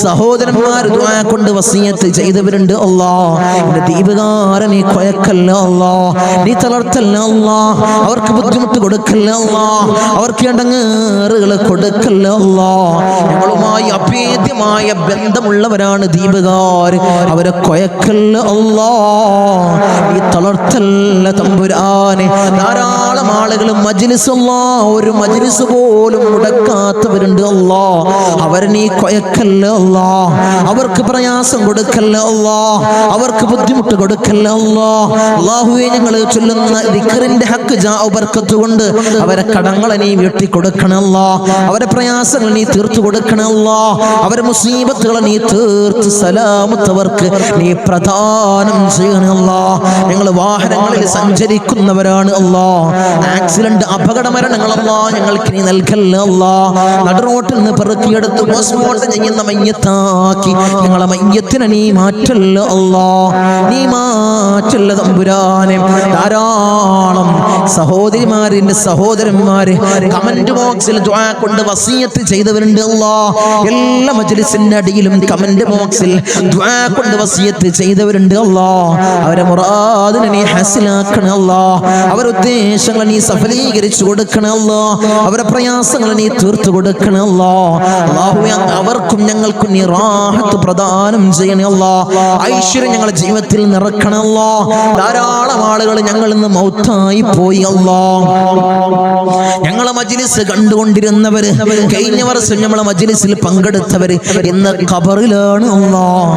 സഹോദരന്മാർ ദുആ കൊണ്ട് വസിയത്ത് ചെയ്തവരുണ്ട് അല്ലാഹ്, എൻ്റെ ദ്വീപുകാരൻ നീ കൊയക്കല്ല അല്ലാഹ്, നീ തളർത്തല്ല അല്ലാഹ്, അവർക്ക് ബുദ്ധിമുട്ട് കൊടുക്കല്ല അല്ലാഹ്, അവർക്ക് ഇടങ്ങേറുകൾ കൊടുക്കല്ല അല്ലാഹ്. ഞങ്ങളുമായി അഭേദ്യമായ ബന്ധമുള്ളവരാണ് ദ്വീപുകാർ, അവരെ കൊയക്കല്ല അല്ലാഹ്, നീ തളർത്തല്ല തമ്പുരാനെ. ധാരാളം ആളുകൾ മജ്ലിസ് അല്ലാഹ്, ഒരു മജ്ലിസ് പോലും മുടക്കാത്തവരുണ്ട് അല്ലാഹ്, അവരെ നീ കൊയക്കല്ല അല്ലാഹ്, അവർക്ക് പ്രയാസം കൊടുക്കല്ല അല്ലാഹ്, അവർക്ക് ബുദ്ധിമുട്ട് കൊടുക്കല്ല അല്ലാഹ്. അല്ലാഹുവേ, ഞങ്ങൾ ചൊല്ലുന്ന ദിക്റിന്റെ ഹക്ക് ബർക്കത്ത് കൊണ്ട് അവരെ കടങ്ങളെ നീ വീട്ടി കൊടുക്കണേ അല്ലാഹ്, അവരെ പ്രയാസങ്ങൾ നീ തീർത്തു കൊടുക്കണേ അല്ലാഹ്, അവരെ മുസീബത്തുകളെ നീ തീർത്ത് സലാമത്തവർക്ക് നീ പ്രദാനം ചെയ്യണേ അല്ലാഹ്. ഞങ്ങൾ വാഹനങ്ങളിൽ സഞ്ചരിക്കുന്നവരാണ് അല്ലാഹ്, ആക്സിഡന്റ് അപകട മരണങ്ങൾ അല്ലാഹ് ഞങ്ങൾക്ക് നീ നൽകല്ല അല്ലാഹ്. നടുറോട്ടിൽ നിന്ന് പെറുക്കിയെടുത്ത് പോസ്റ്റ്മോർട്ടം ചെയ്യുന്ന മയ്യത്താക്കി ഞങ്ങളെ മയ്യത്തിനെ നീ മാറ്റല്ല അല്ലാഹ്, നീ മാറ്റല്ല തമ്പുരാനെ. ധാരാളം സഹോദരിമാരിന്റെ സഹോദരന്മാര് കമന്റ് ബോക്സിൽ ദുആ കൊണ്ട് വസിയത്ത് ചെയ്തവരുണ്ട് അല്ലാഹ്, എല്ലാ മജ്ലിസിന്റെ അടിയിലും കമന്റ് ബോക്സിൽ ദുആ കൊണ്ട് വസിയത്ത് ചെയ്തവരുണ്ട് അല്ലാഹ്. അവരെ മുറാദിനെ നീ ഹാസിലാക്കണേ അല്ലാഹ്, അവരുടെ ഉദ്ദേശങ്ങളെ നീ സഫലീകരിച്ചു കൊടുക്കണേ അല്ലാഹ്, അവരുടെ പ്രയാസങ്ങളെ നീ തീർത്തു കൊടുക്കണേ അല്ലാഹ്. അല്ലാഹുവേ, അവർക്കും ഞങ്ങൾക്കും നീ റാഹത്ത് പ്രദാനം ചെയ്യണേ അല്ലാഹ്, ഐശ്വര്യം ഞങ്ങളുടെ ജീവിതത്തിൽ നിറക്കണേ അല്ലാഹ്. ധാരാളം ആളുകൾ ഞങ്ങളിൽ നിന്ന് മൗത്തായി പോയി അല്ലാഹ്, ഞങ്ങളെ മജ്ലിസ് കണ്ടുകൊണ്ടിരുന്നവര്, കഴിഞ്ഞ വർഷം നമ്മളെ മജ്ലിസിൽ പങ്കെടുത്തവര് ഇന്ന് ഖബറിലാണ് അല്ലാഹ്,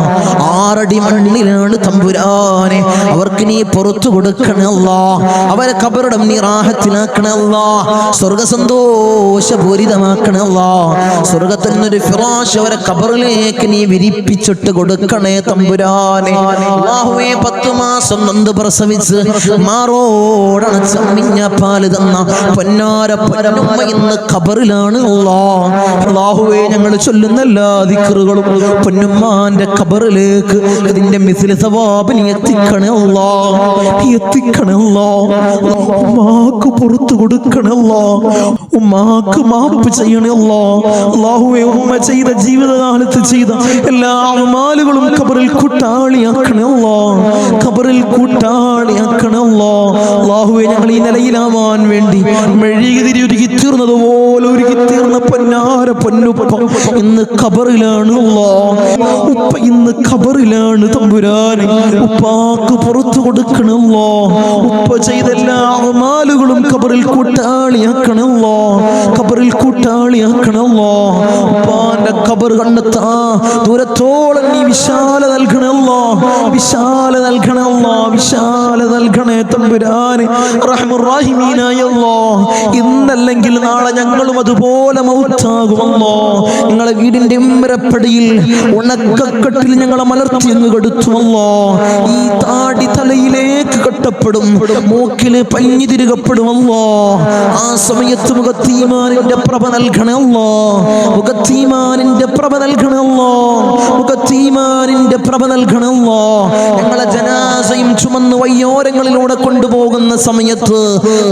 6 അടി മണ്ണിലാണ് തമ്പുരാനെ. അവർക്ക് നീ പുറത്തു കൊടുക്കണേ അല്ലാഹ്, അവരെ ഖബറിടം നീ റാഹത്തിലാക്കണേ അല്ലാഹ്, സ്വർഗ്ഗ സന്തോഷപൂരിതമാക്കണേ അല്ലാഹ്. സ്വർഗ്ഗത്തിൽ നിന്നൊരു ഫിറാശ് അവരെ ഖബറിലേക്ക് നീ വിരിപ്പിച്ചിട്ട് കൊടുക്കണേ തമ്പുരാനെ. അല്ലാഹുവേ, 10 മാസം നൊന്ത് പ്രസവിച്ച് മാറോടണച്ച അമ്മിഞ്ഞ പാല് തന്ന പൊന്നാര പൊന്നുമ്മ ഇന്ന് ഖബറിലാണ് അല്ലാഹ്. അല്ലാഹുവേ, ഞങ്ങൾ ചൊല്ലുന്ന എല്ലാ ദിക്റുകളും പൊന്നുമ്മാന്റെ ഖബറിലേക്ക് ഇതിന്റെ മിസ്ലി സവാബ് നീ എത്തിക്കണേ അല്ലാഹ്, നീ എത്തിക്കണേ അല്ലാഹ്. ഉമ്മാക്ക് പുറത്തു കൊടുക്കണേ അല്ലാഹ്, ഉമ്മാക്ക് മാപ്പ് ചെയ്യണേ അല്ലാഹ്. അല്ലാഹുവേ, ഉമ്മ ചെയ്ത ജീവിതകാലത്ത് ചെയ്ത എല്ലാ അമാലുകളും ഖബറിൽ കൂട്ടാളിയാക്കണേ അല്ലാഹ്, ഖബറിൽ കൂട്ടാളിയാക്കണേ അല്ലാഹ്. അല്ലാഹുവേ, ഞങ്ങൾ ഈ നിലയിലാവാൻ വേണ്ടി മെഴുകുതിരി ഒരുക്കി തീർന്നതുപോലെ ഒരുക്കി തീർന്ന പൊന്നാര പൊന്നുപ്പ ഇന്ന് ഖബറിലാണ് അല്ലാഹ്, ഉപ്പ ഇന്ന് ഖബറിലാണ് തമ്പുരാനെ. ഉപ്പാക്ക് പുറത്തു കൊടുക്കണേ അല്ലാഹ്, ഉപ്പ ചെയ്ത എല്ലാ അമാലുകളും ഖബറിൽ കൂട്ടാളിയാക്കണേ അല്ലാഹ്, ഖബറിൽ കൂട്ടാളിയാക്കണേ അല്ലാഹ്. ഉപ്പാന്റെ ഖബർ കണ്ടെത്താ ദൂരത്തോളം നീ വിശാല നൽകണേ അല്ലാഹ്, വിശാല നൽകണേ അല്ലാഹ്, വിശാല നൽകണേ തമ്പുരാനെ. റഹ്മർ റഹീമീനായ അല്ലാഹ്, ഇന്നല്ലെങ്കിൽ നാളെ ഞങ്ങളും അതുപോലെ മൗത്താകുമല്ലോ. നിങ്ങളെ വീടിന്റെ ഉമ്മരപ്പടിയിൽ ഉണക്കക്കെട്ടിൽ ഞങ്ങളെ മലർത്തി അങ്ങ് കെടുത്തുമല്ലോ. ഈ താടി തലയിലേക്ക് കെട്ടപ്പെടും, മൂക്കില് പഞ്ഞി തിരുകപ്പെടുമല്ലോ. അല്ലാഹ്. ആ സമയത്ത് മുഖത്ത് ഈമാനിന്റെ പ്രഭ നൽകണേ അല്ലാഹ്. മുഖത്ത് ഈമാനിന്റെ പ്രഭ നൽകണേ അല്ലാഹ്. മുഖത്ത് ഈമാനിന്റെ പ്രഭ നൽകണേ അല്ലാഹ്. ഞങ്ങളെ ജനാസയും ചുമന്ന് വയ്യോരങ്ങളിലൂടെ കൊണ്ടുപോകുന്ന സമയത്ത്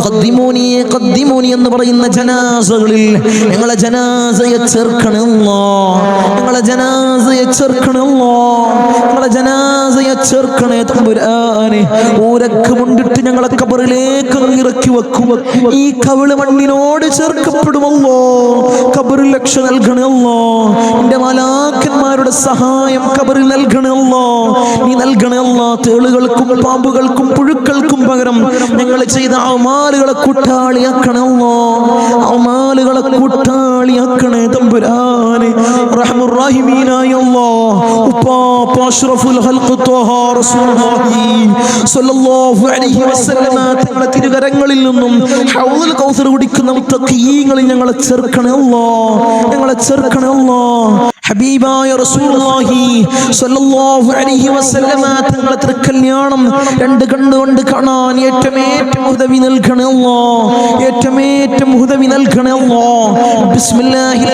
ഖദ്ദിമൂനി ഖദ്ദിമൂനി എന്ന് പറയുന്ന ജനാസകളിൽ ഞങ്ങളെ ജനാസയെ ചേർക്കണേ അല്ലാഹ്. ഞങ്ങളെ ജനാസയെ ചേർക്കണേ അല്ലാഹ്. ഞങ്ങളെ ജനാസയെ ചേർക്കണേ തമ്പുരാനെ. ഊരക്ക് മുണ്ടിട്ട് ഞങ്ങളെ ഖബറിലേക്ക് ഇറക്കി വെക്കും. ഈ കവിള് മണ്ണിനോട് ചേർക്കപ്പെടുമല്ലോ. ഖബറിൽ രക്ഷ നൽകണമല്ലോ. എന്റെ മലാക്കന്മാരുടെ സഹായം ഖബറിൽ നൽകണമല്ലോ. നീ നൽകണമല്ലോ. തേളുകൾക്കും പാമ്പുകൾക്കും പുഴുക്കൾക്കും പകരം ഞങ്ങൾ ചെയ്ത അമാലുകളെ കൂട്ടാളിയാക്കണമല്ലോ. അമാലുകളെ കൂട്ടാളിയാക്കണേ തമ്പുരാനെ. റഹ്മുർ റഹീമീനായ അല്ലാഹ്. ഉപ്പാപ്പ അഷ്റഫുൽ ഖൽഖ് ത്വഹ റസൂലുള്ളാഹി സ്വല്ലല്ലാഹു അലൈഹി വസല്ലമ തങ്ങളുടെ തിരുകരങ്ങളിൽ നിന്നും ഹൗദുൽ കൗസർ കുടിക്കുന്ന മുത്തഖീങ്ങളിൽ ഞങ്ങളെ ചേർക്കണേ അല്ലാഹ്. ഞങ്ങളെ ചേർക്കണേ അല്ലാഹ്. ഹബീബായ റസൂലുള്ളാഹി സ്വല്ലല്ലാഹു അലൈഹി വസല്ലമ തങ്ങളുടെ തിരുക്കല്യാണം രണ്ട് കണ്ണുകൊണ്ട് കാണാൻ ഏറ്റമേറ്റം ഉദവി നൽകണേ അല്ലാഹ്. ഏറ്റമേറ്റം ഉദവി നൽകണേ അല്ലാഹ്. ബിസ്മില്ലാഹിർ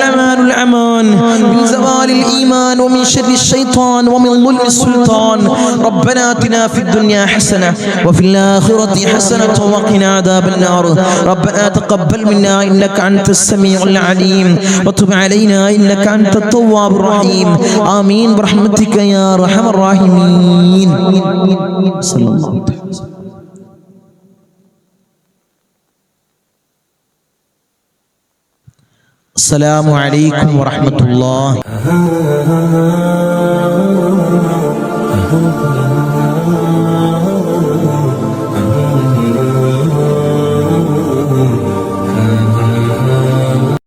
റഹ്മാനിർ റഹീം. മിൻ സവാലിൽ ഈമാൻ വമിൻ ശർരി ശൈത്താൻ വമിൻ ദുൽമി സുൽത്താൻ. റബ്ബനാ ആതിനാ ഫിദ് ദുനിയാ ഹസന വഫിൽ ആഖിറതി ഹസനത വഖിനാ അദാബൻ നാർ. റബ്ബനാ തഖബ്ബൽ മിന്നാ ഇന്നക അൻതസ് സമീഉൽ അലീം വതുബ് അലൈനാ ഇന്നക അൻതത് തവ്വാബുർ റഹീം. ആമീൻ ബിറഹ്മതിക യാ അർഹമർ റഹീമീൻ. സല്ലല്ലാഹു അലൈഹി വസല്ലം. അസ്സലാമു അലൈക്കും വറഹ്മത്തുള്ളാഹി.